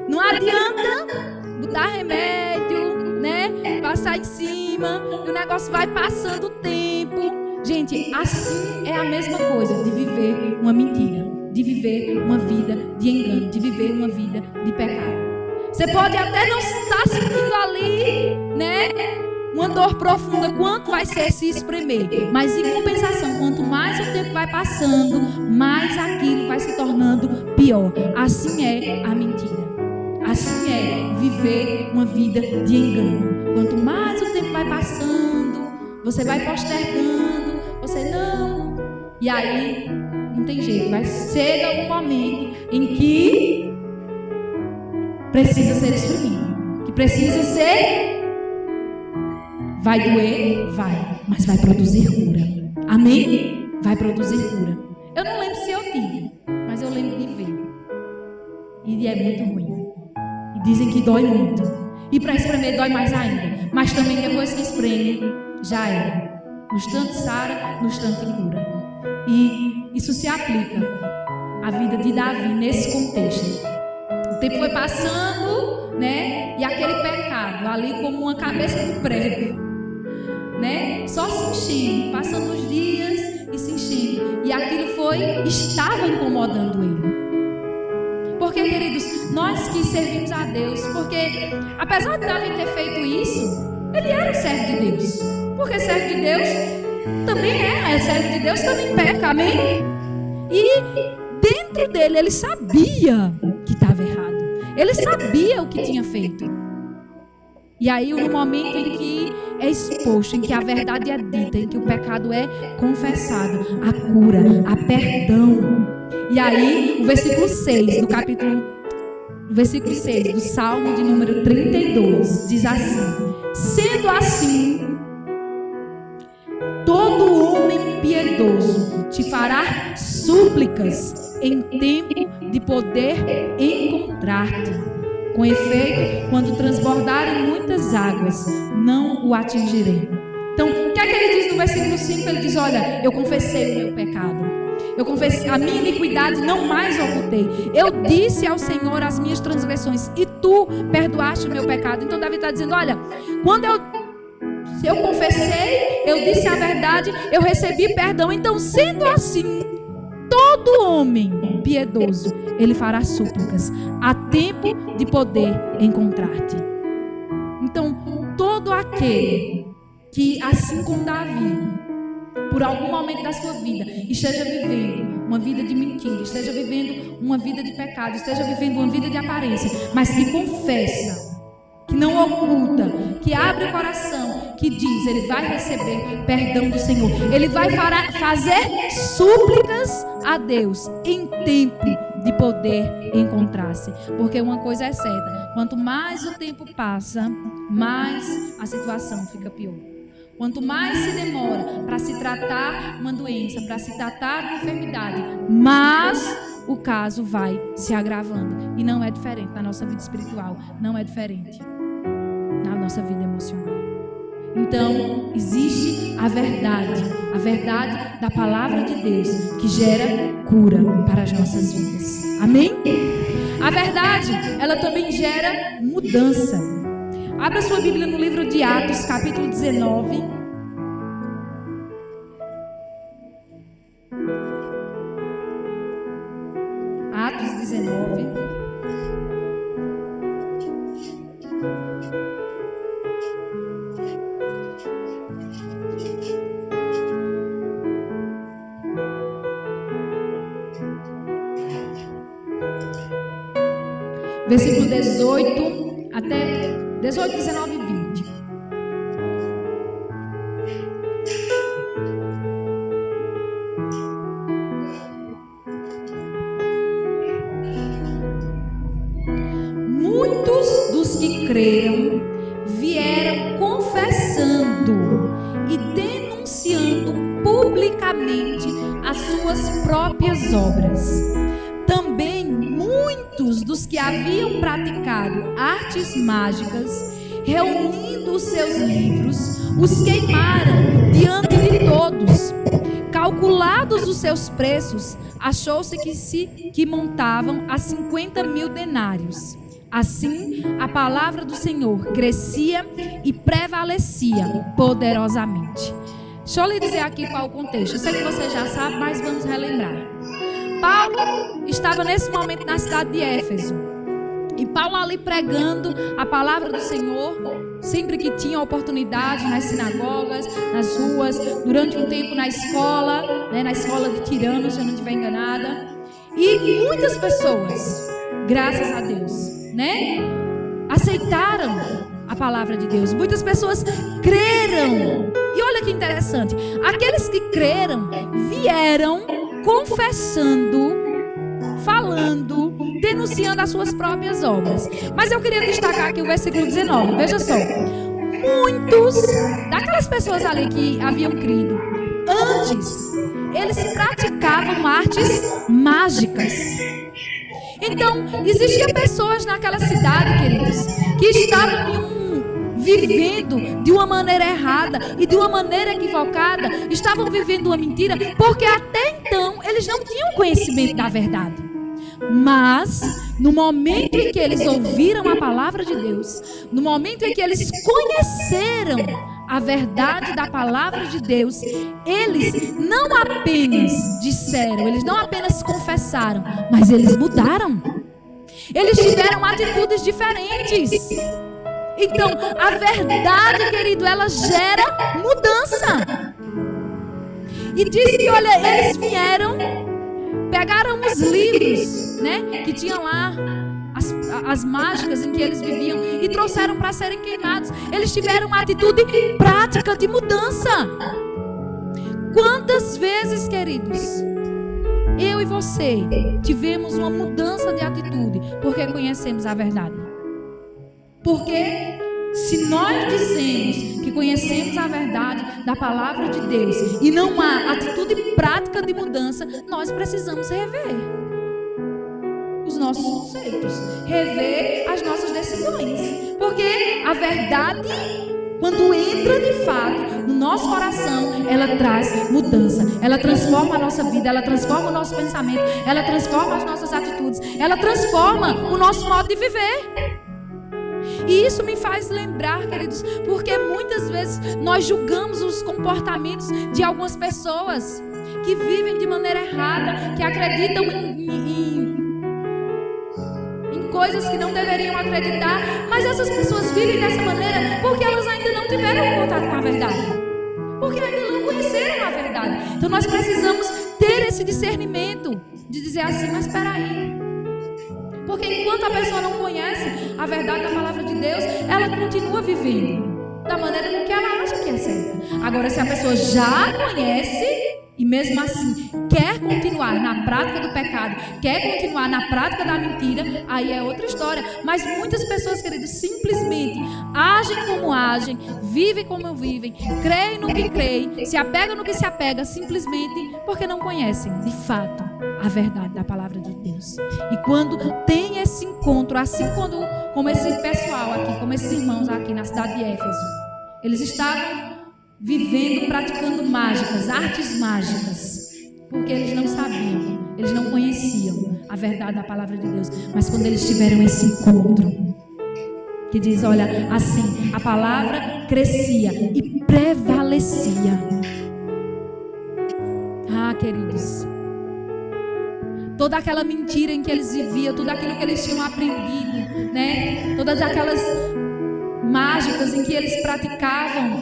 S5: Não adianta botar remédio, né? Passar em cima, e o negócio vai passando o tempo. Gente, assim é a mesma coisa de viver uma mentira, de viver uma vida de engano, de viver uma vida de pecado. Você pode até não estar sentindo ali, né, uma dor profunda, quanto vai ser se espremer. Mas em compensação, quanto mais o tempo vai passando, mais aquilo vai se tornando pior. pior. Assim é a mentira. Assim é viver uma vida de engano. Quanto mais o tempo vai passando, você vai postergando, você não. E aí, não tem jeito. Chega um momento em que precisa ser exprimido. Que precisa ser. Vai doer? Vai. Mas vai produzir cura. Amém? Vai produzir cura. Eu não lembro se eu tive, mas eu lembro de ver. E é muito ruim. E dizem que dói muito. E para espremer dói mais ainda. Mas também depois que espreme, já era. No instante sara, no instante cura. E isso se aplica à vida de Davi nesse contexto. O tempo foi passando, né? E aquele pecado ali como uma cabeça de prego, né? Só se enchendo, passando os dias e se enchendo. E aquilo estava incomodando ele. Porque, queridos, nós que servimos a Deus, porque apesar de Davi ter feito isso, ele era o servo de Deus. Porque servo de Deus também servo de Deus também peca, amém? E dentro dele ele sabia que estava errado. Ele sabia o que tinha feito. E aí, no momento em que é exposto, em que a verdade é dita, em que o pecado é confessado, a cura, a perdão. E aí, o versículo 6 do versículo 6 do Salmo de número 32 diz assim: sendo assim, todo homem piedoso te fará súplicas em tempo de poder encontrar-te. Com efeito, quando transbordarem muitas águas, não o atingirei. Então, o que é que ele diz no versículo 5? Ele diz: olha, eu confessei o meu pecado. Eu confessei a minha iniquidade, não mais ocultei. Eu disse ao Senhor as minhas transgressões e tu perdoaste o meu pecado. Então Davi está dizendo: olha, quando eu confessei, eu disse a verdade, eu recebi perdão. Então, sendo assim, todo homem piedoso, ele fará súplicas, a tempo de poder encontrar-te. Então, todo aquele que, assim como Davi, por algum momento da sua vida, esteja vivendo uma vida de mentira, esteja vivendo uma vida de pecado, esteja vivendo uma vida de aparência, mas que confessa, que não oculta, que abre o coração, que diz, ele vai receber perdão do Senhor. Ele vai fazer súplicas a Deus em tempo de poder encontrar-se. Porque uma coisa é certa: quanto mais o tempo passa, mais a situação fica pior. Quanto mais se demora para se tratar uma doença, para se tratar uma enfermidade, mais o caso vai se agravando. E não é diferente na nossa vida espiritual, não é diferente na nossa vida emocional. Então, existe a verdade da palavra de Deus, que gera cura para as nossas vidas. Amém? A verdade, ela também gera mudança. Abra sua Bíblia no livro de Atos, capítulo 19. Atos 19. Versículo 18 até 18, 19 e 20. Muitos dos que creram vieram confessando e denunciando publicamente as suas próprias obras. Também muitos dos que haviam praticado artes mágicas, reunindo os seus livros, os queimaram diante de todos. Calculados os seus preços, achou-se que montavam a 50.000 denários. Assim, a palavra do Senhor crescia e prevalecia poderosamente. Deixa eu lhe dizer aqui qual é o contexto. Eu sei que você já sabe, mas vamos relembrar. Paulo estava nesse momento na cidade de Éfeso. E Paulo ali pregando a palavra do Senhor, sempre que tinha oportunidade, nas sinagogas, nas ruas, durante um tempo na escola, né, na escola de Tirano, se eu não estiver enganada. E muitas pessoas, graças a Deus, né, aceitaram a palavra de Deus. Muitas pessoas creram. E olha que interessante, aqueles que creram vieram confessando, falando, denunciando as suas próprias obras. Mas eu queria destacar aqui o versículo 19. Veja só. Muitos daquelas pessoas ali que haviam crido antes, eles praticavam artes mágicas. Então, existiam pessoas naquela cidade, queridos, que estavam vivendo de uma maneira errada e de uma maneira equivocada, estavam vivendo uma mentira, porque até então eles não tinham conhecimento da verdade. Mas, no momento em que eles ouviram a palavra de Deus, no momento em que eles conheceram a verdade da palavra de Deus, eles não apenas disseram, eles não apenas confessaram, mas eles mudaram. Eles tiveram atitudes diferentes. Então, a verdade, querido, ela gera mudança. E diz que, olha, eles vieram, pegaram os livros, né, que tinham lá as mágicas em que eles viviam e trouxeram para serem queimados. Eles tiveram uma atitude prática de mudança. Quantas vezes, queridos, eu e você tivemos uma mudança de atitude porque conhecemos a verdade? Porque se nós dizemos que conhecemos a verdade da palavra de Deus e não há atitude prática de mudança, nós precisamos rever os nossos conceitos, rever as nossas decisões. Porque a verdade, quando entra de fato no nosso coração, ela traz mudança, ela transforma a nossa vida, ela transforma o nosso pensamento, ela transforma as nossas atitudes, ela transforma o nosso modo de viver. E isso me faz lembrar, queridos, porque muitas vezes nós julgamos os comportamentos de algumas pessoas que vivem de maneira errada, que acreditam em coisas que não deveriam acreditar, mas essas pessoas vivem dessa maneira porque elas ainda não tiveram contato com a verdade, porque ainda não conheceram a verdade. Então nós precisamos ter esse discernimento de dizer assim, mas espera aí. Porque enquanto a pessoa não conhece a verdade da palavra de Deus, ela continua vivendo da maneira com que ela acha que é certa. Agora, se a pessoa já conhece e mesmo assim quer continuar na prática do pecado, quer continuar na prática da mentira, aí é outra história. Mas muitas pessoas, queridos, simplesmente agem como agem, vivem como vivem, creem no que creem, se apegam no que se apega, simplesmente porque não conhecem de fato a verdade da palavra de Deus. E quando tem esse encontro, assim como esse pessoal aqui, como esses irmãos aqui na cidade de Éfeso, eles estavam vivendo, praticando mágicas, artes mágicas, porque eles não sabiam, eles não conheciam a verdade da palavra de Deus. Mas quando eles tiveram esse encontro, que diz, olha, assim, a palavra crescia e prevalecia. Ah, queridos, toda aquela mentira em que eles viviam, tudo aquilo que eles tinham aprendido, né? Todas aquelas mágicas em que eles praticavam,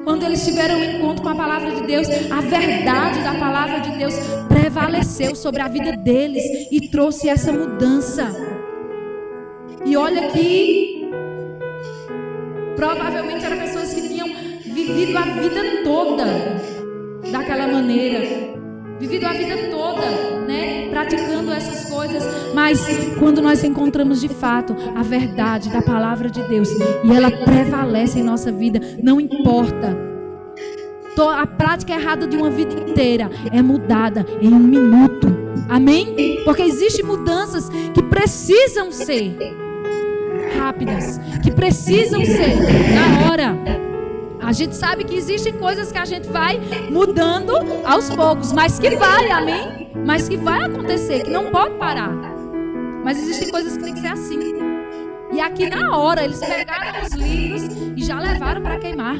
S5: quando eles tiveram um encontro com a palavra de Deus, a verdade da palavra de Deus prevaleceu sobre a vida deles e trouxe essa mudança. E olha que provavelmente eram pessoas que tinham vivido a vida toda daquela maneira, vivido a vida toda, né, praticando essas coisas. Mas quando nós encontramos de fato a verdade da palavra de Deus e ela prevalece em nossa vida, não importa, a prática errada de uma vida inteira é mudada em 1 minuto. Amém? Porque existem mudanças que precisam ser rápidas, que precisam ser na hora. A gente sabe que existem coisas que a gente vai mudando aos poucos, mas que vai, amém? Mas que vai acontecer, que não pode parar. Mas existem coisas que tem que ser assim. E aqui na hora, eles pegaram os livros e já levaram para queimar.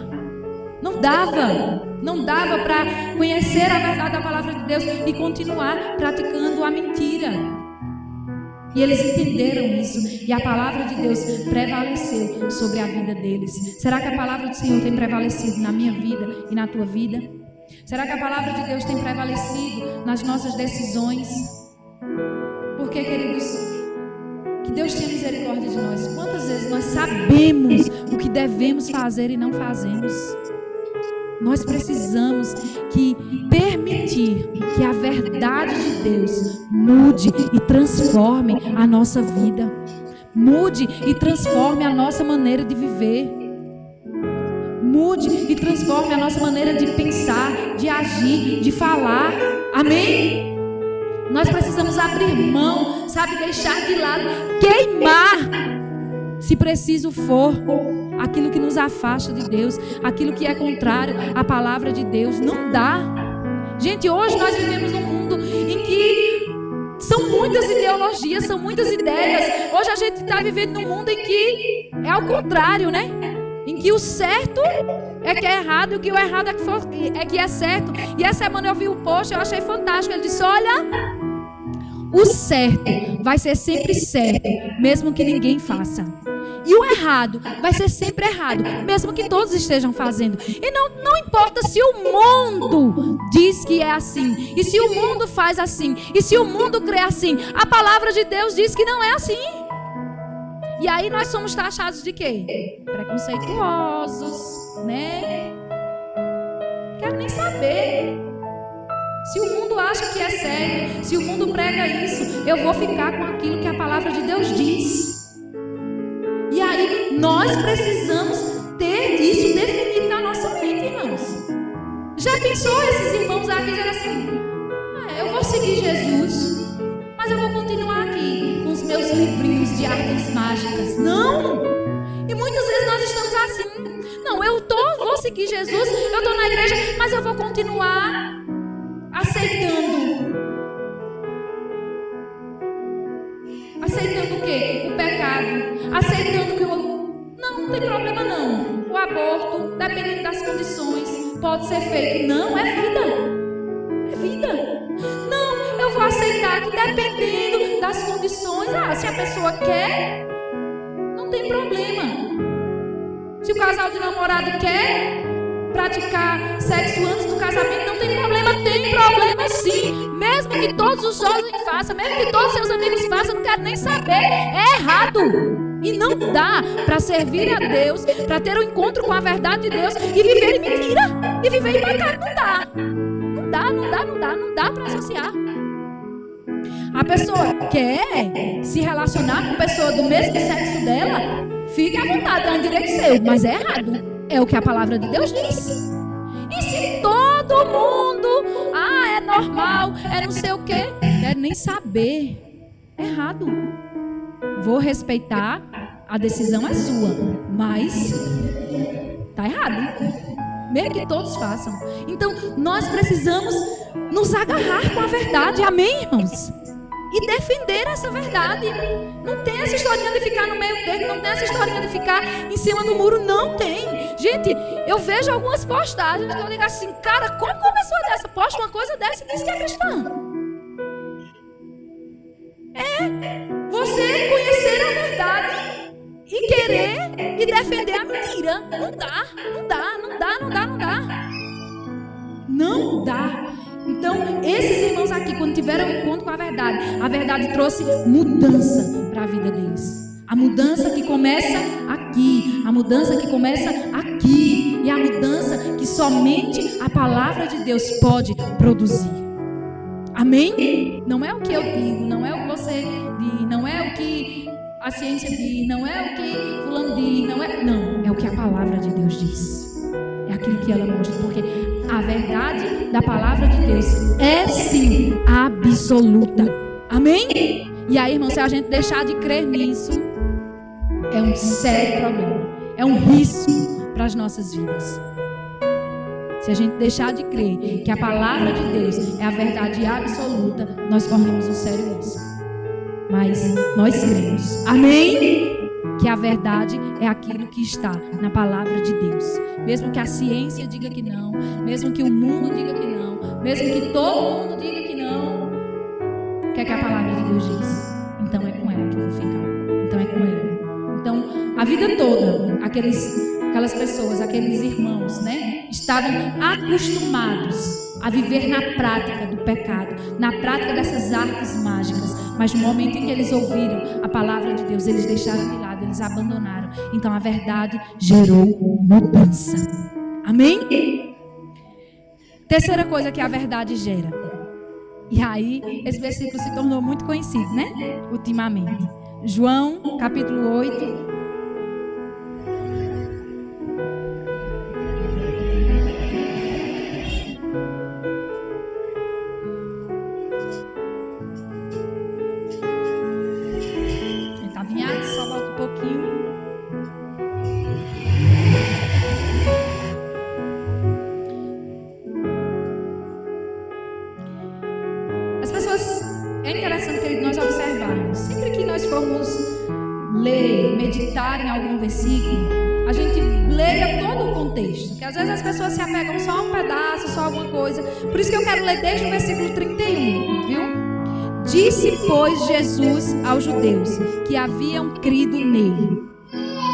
S5: Não dava para conhecer a verdade da palavra de Deus e continuar praticando a mentira. E eles entenderam isso. E a palavra de Deus prevaleceu sobre a vida deles. Será que a palavra do Senhor tem prevalecido na minha vida e na tua vida? Será que a palavra de Deus tem prevalecido nas nossas decisões? Porque, queridos, que Deus tenha misericórdia de nós. Quantas vezes nós sabemos o que devemos fazer e não fazemos? Nós precisamos permitir que a verdade de Deus mude e transforme a nossa vida. Mude e transforme a nossa maneira de viver. Mude e transforme a nossa maneira de pensar, de agir, de falar. Amém? Nós precisamos abrir mão, sabe, deixar de lado, queimar, se preciso for, aquilo que nos afasta de Deus, aquilo que é contrário à palavra de Deus. Não dá. Gente, hoje nós vivemos num mundo em que são muitas ideologias, são muitas ideias. Hoje a gente está vivendo num mundo em que é ao contrário, né? Em que o certo é que é errado e o que o errado é que é certo. E essa semana eu vi um post, eu achei fantástico. Ele disse: olha, o certo vai ser sempre certo, mesmo que ninguém faça. E o errado vai ser sempre errado, mesmo que todos estejam fazendo. E não importa se o mundo diz que é assim, e se o mundo faz assim, e se o mundo crê assim, a palavra de Deus diz que não é assim. E aí nós somos taxados de quê? Preconceituosos, né? Quero nem saber. Se o mundo acha que é certo, se o mundo prega isso, eu vou ficar com aquilo que a palavra de Deus diz. E aí nós precisamos ter isso definido na nossa mente, irmãos. Já pensou esses irmãos aqui dizendo assim: eu vou seguir Jesus, mas eu vou continuar aqui com os meus livrinhos de artes mágicas? Não! E muitas vezes nós estamos assim: não, vou seguir Jesus, eu estou na igreja, mas eu vou continuar aceitando o quê? O pecado, aceitando que não tem problema não, o aborto, dependendo das condições, pode ser feito. Não, é vida. Não, eu vou aceitar que dependendo das condições, se a pessoa quer, não tem problema. Se o casal de namorado quer praticar sexo antes do casamento, não tem problema. Tem problema sim. Mesmo que todos os jovens façam, mesmo que todos os seus amigos façam, não quero nem saber. É errado. E não dá para servir a Deus, para ter um encontro com a verdade de Deus e viver em mentira, e viver em pecado. Não dá para associar. A pessoa quer se relacionar com pessoa do mesmo sexo dela, fique à vontade, é um direito seu, mas é errado. É o que a palavra de Deus diz. E se todo mundo, é normal, é não sei o quê, quero nem saber. É errado. Vou respeitar, a decisão é sua, mas tá errado. Mesmo que todos façam. Então, nós precisamos nos agarrar com a verdade. Amém, irmãos? E defender essa verdade. Não tem essa historinha de ficar no meio termo, não tem essa historinha de ficar em cima do muro, não tem. Gente, eu vejo algumas postagens que eu digo assim: cara, como uma pessoa dessa posta uma coisa dessa e diz que é cristã? É você conhecer a verdade e querer e defender a mentira. Não dá. Não dá. Então, esses irmãos aqui, quando tiveram um encontro com a verdade trouxe mudança para a vida deles. A mudança que começa aqui, a mudança que começa aqui, e a mudança que somente a palavra de Deus pode produzir. Amém? Não é o que eu digo, não é o que você diz, não é o que a ciência diz, não é o que fulano diz, não, é o que a palavra de Deus diz. É aquilo que ela mostra, porque a verdade da palavra de Deus é sim absoluta. Amém? E aí, irmão, se a gente deixar de crer nisso, é um sério problema, é um risco para as nossas vidas. Se a gente deixar de crer que a palavra de Deus é a verdade absoluta, nós corremos um sério risco. Mas nós cremos, amém? Que a verdade é aquilo que está na palavra de Deus. Mesmo que a ciência diga que não, mesmo que o mundo diga que não, mesmo que todo mundo diga que não, o que é que a palavra de Deus diz? Então é com ela que eu vou ficar. Então é com ela. Então, a vida toda, aquelas pessoas, aqueles irmãos, né, estavam acostumados a viver na prática do pecado, na prática dessas artes mágicas. Mas no momento em que eles ouviram a palavra de Deus, eles deixaram de lado, eles abandonaram. Então a verdade gerou mudança. Amém? Terceira coisa que a verdade gera. E aí, esse versículo se tornou muito conhecido, né? Ultimamente. João, capítulo 8. Só volta um pouquinho. As pessoas, é interessante que nós observarmos, sempre que nós formos ler, meditar em algum versículo, a gente leia todo o contexto, que às vezes as pessoas se apegam só a um pedaço, só a alguma coisa. Por isso que eu quero ler desde o versículo 31, viu? Disse, pois, Jesus aos judeus que haviam crido nele: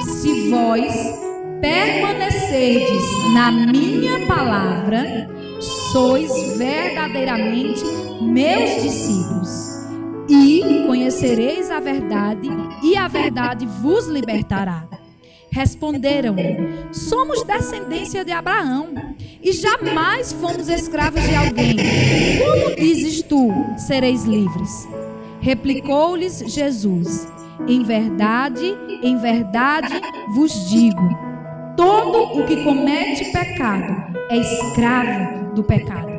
S5: se vós permanecerdes na minha palavra, sois verdadeiramente meus discípulos, e conhecereis a verdade, e a verdade vos libertará. Responderam-lhe: somos descendência de Abraão e jamais fomos escravos de alguém. Como dizes tu, sereis livres? Replicou-lhes Jesus: em verdade vos digo, todo o que comete pecado é escravo do pecado.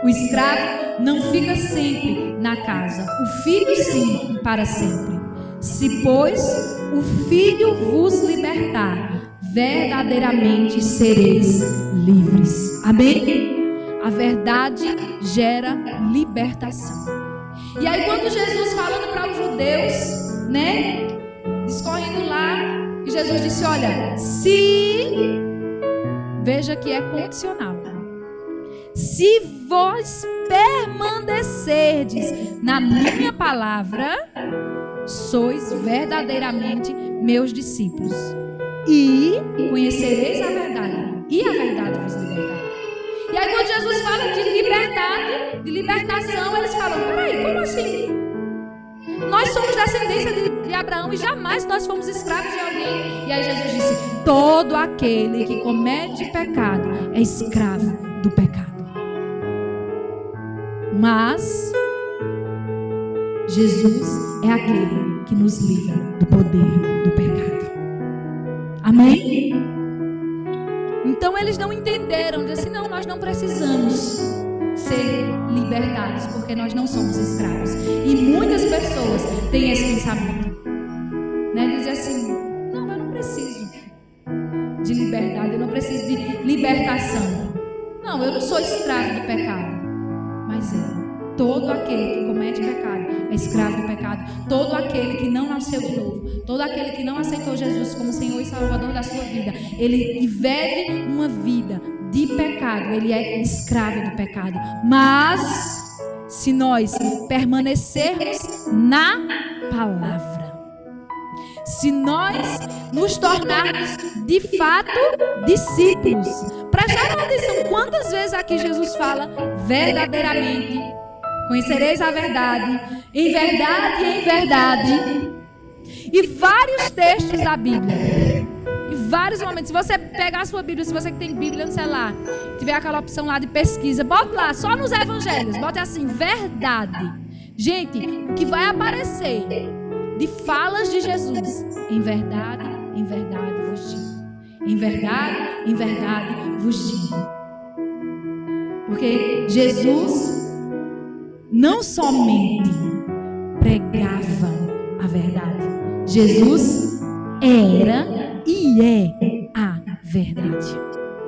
S5: O escravo não fica sempre na casa, o filho sim, para sempre. Se, pois, o Filho vos libertar, verdadeiramente sereis livres. Amém? A verdade gera libertação. E aí quando Jesus falando para os judeus, né, discorrendo lá, e Jesus disse: olha, veja que é condicional. Se vós permanecerdes na minha palavra, sois verdadeiramente meus discípulos, e conhecereis a verdade, e a verdade vos libertará. E aí quando Jesus fala de liberdade, de libertação, eles falam: peraí, como assim? Nós somos descendência de Abraão e jamais nós fomos escravos de alguém. E aí Jesus disse: todo aquele que comete pecado é escravo do pecado. Mas Jesus é aquele que nos livra do poder do pecado. Amém? Então eles não entenderam, disseram assim: não, nós não precisamos ser libertados, porque nós não somos escravos. E muitas pessoas têm esse pensamento, né? Dizem assim: não, eu não preciso de liberdade, eu não preciso de libertação. Não, eu não sou escravo do pecado. Mas todo aquele que comete pecado é escravo do pecado. Todo aquele que não nasceu de novo, todo aquele que não aceitou Jesus como Senhor e Salvador da sua vida, ele vive uma vida de pecado, ele é escravo do pecado. Mas se nós permanecermos na palavra, se nós nos tornarmos de fato discípulos, prestar atenção quantas vezes aqui Jesus fala verdadeiramente, conhecereis a verdade, em verdade. E vários textos da Bíblia, e vários momentos. Se você pegar a sua Bíblia, se você que tem Bíblia no celular, tiver aquela opção lá de pesquisa, bota lá, só nos evangelhos, bota assim, verdade. Gente, o que vai aparecer de falas de Jesus: em verdade vos digo. Em verdade vos digo. Porque Jesus não somente pregava a verdade, Jesus era e é a verdade.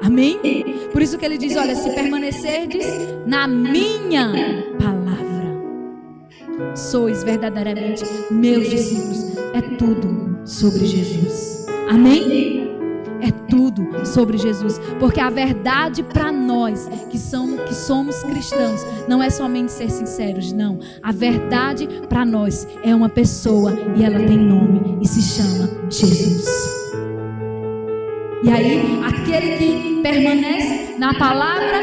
S5: Amém? Por isso que ele diz: olha, se permanecerdes na minha palavra, sois verdadeiramente meus discípulos. É tudo sobre Jesus. Amém? É tudo sobre Jesus. Porque a verdade para nós que somos cristãos não é somente ser sinceros, não. A verdade para nós é uma pessoa e ela tem nome e se chama Jesus. E aí, aquele que permanece na palavra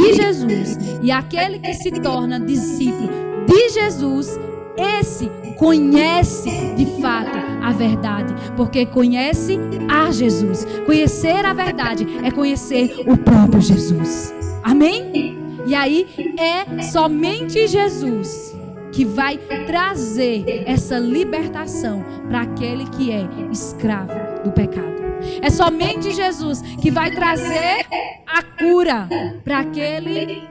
S5: de Jesus e aquele que se torna discípulo de Jesus, esse conhece de fato a verdade, porque conhece a Jesus. Conhecer a verdade é conhecer o próprio Jesus. Amém? E aí é somente Jesus que vai trazer essa libertação para aquele que é escravo do pecado. É somente Jesus que vai trazer a cura para aquele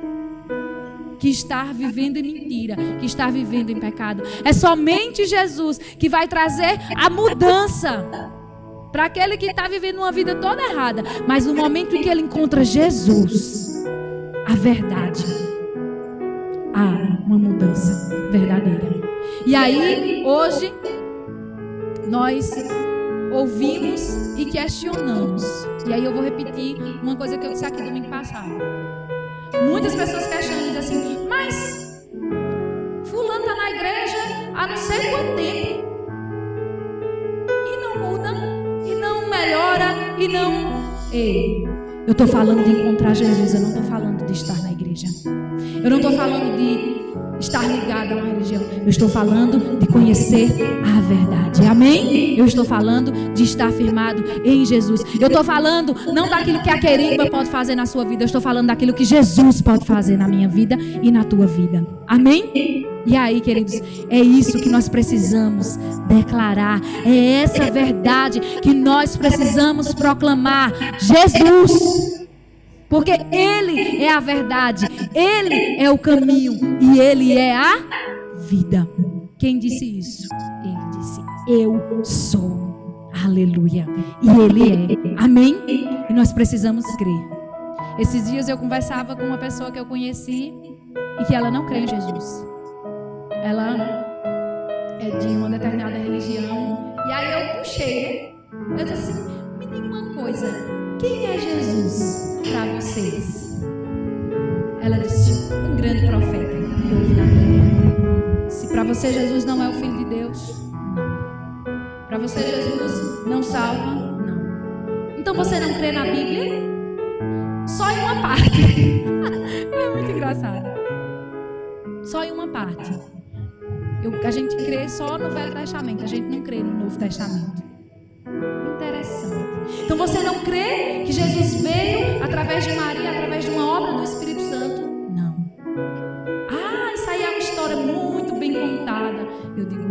S5: que está vivendo em mentira, que está vivendo em pecado. É somente Jesus que vai trazer a mudança para aquele que está vivendo uma vida toda errada. Mas no momento em que ele encontra Jesus, a verdade, há uma mudança verdadeira. E aí, hoje, nós ouvimos e questionamos. E aí eu vou repetir uma coisa que eu disse aqui domingo passado. Muitas pessoas questionam e dizem assim: mas fulano está na igreja há não sei quanto tempo e não muda, e não melhora, e não... Ei, eu estou falando de encontrar Jesus, eu não estou falando de estar na igreja. Eu não estou falando de estar ligado a uma religião. Eu estou falando de conhecer a verdade. Amém? Eu estou falando de estar firmado em Jesus. Eu estou falando não daquilo que a querigma pode fazer na sua vida. Eu estou falando daquilo que Jesus pode fazer na minha vida e na tua vida. Amém? E aí, queridos, é isso que nós precisamos declarar. É essa verdade que nós precisamos proclamar. Jesus! Porque Ele é a verdade, Ele é o caminho e Ele é a vida. Quem disse isso? Ele disse: eu sou. Aleluia. E Ele é. Amém? E nós precisamos crer. Esses dias eu conversava com uma pessoa que eu conheci e que ela não crê em Jesus. Ela é de uma determinada religião. E aí eu puxei, né? Eu disse assim: me diga uma coisa, quem é Jesus para vocês? Ela disse: um grande profeta. Se para você Jesus não é o Filho de Deus, não. Para você Jesus não salva, não. Então você não crê na Bíblia? Só em uma parte. É muito engraçado. Só em uma parte. A gente crê só no Velho Testamento, a gente não crê no Novo Testamento. Interessante. Então você não crê que Jesus veio através de Maria, através de uma obra do Espírito Santo? Não. Ah, isso aí é uma história muito bem contada. Eu digo,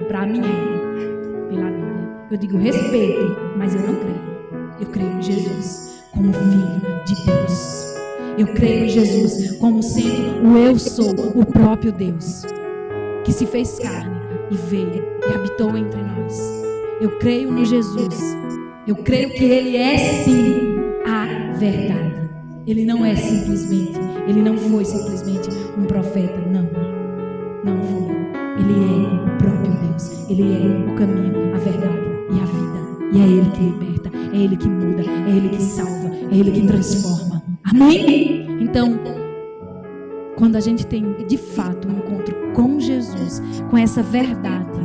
S5: para mim é, pela Bíblia. Eu digo, respeito, mas eu não creio. Eu creio em Jesus como Filho de Deus. Eu creio em Jesus como sendo o eu sou, o próprio Deus, que se fez carne e veio e habitou entre nós. Eu creio no Jesus. Eu creio que Ele é sim a verdade. Ele não é simplesmente, Ele não foi simplesmente um profeta, não. Não foi. Ele é o próprio Deus. Ele é o caminho, a verdade e a vida. E é Ele que liberta, é Ele que muda, é Ele que salva, é Ele que transforma. Amém? Então, quando a gente tem de fato um encontro com Jesus, com essa verdade,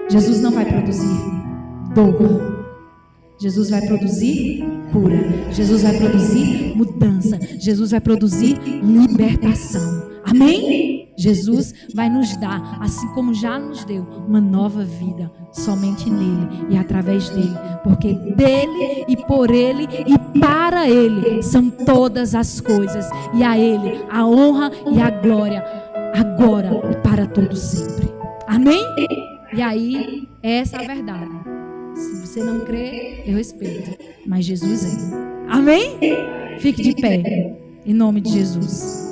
S5: Jesus não vai produzir dor. Jesus vai produzir cura. Jesus vai produzir mudança. Jesus vai produzir libertação. Amém? Jesus vai nos dar, assim como já nos deu, uma nova vida, somente nele e através dele, porque dele e por ele e para ele são todas as coisas, e a ele a honra e a glória, agora e para todo sempre. Amém? E aí, essa é a verdade. Se você não crê, eu respeito, mas Jesus é. Amém? Fique de pé, em nome de Jesus.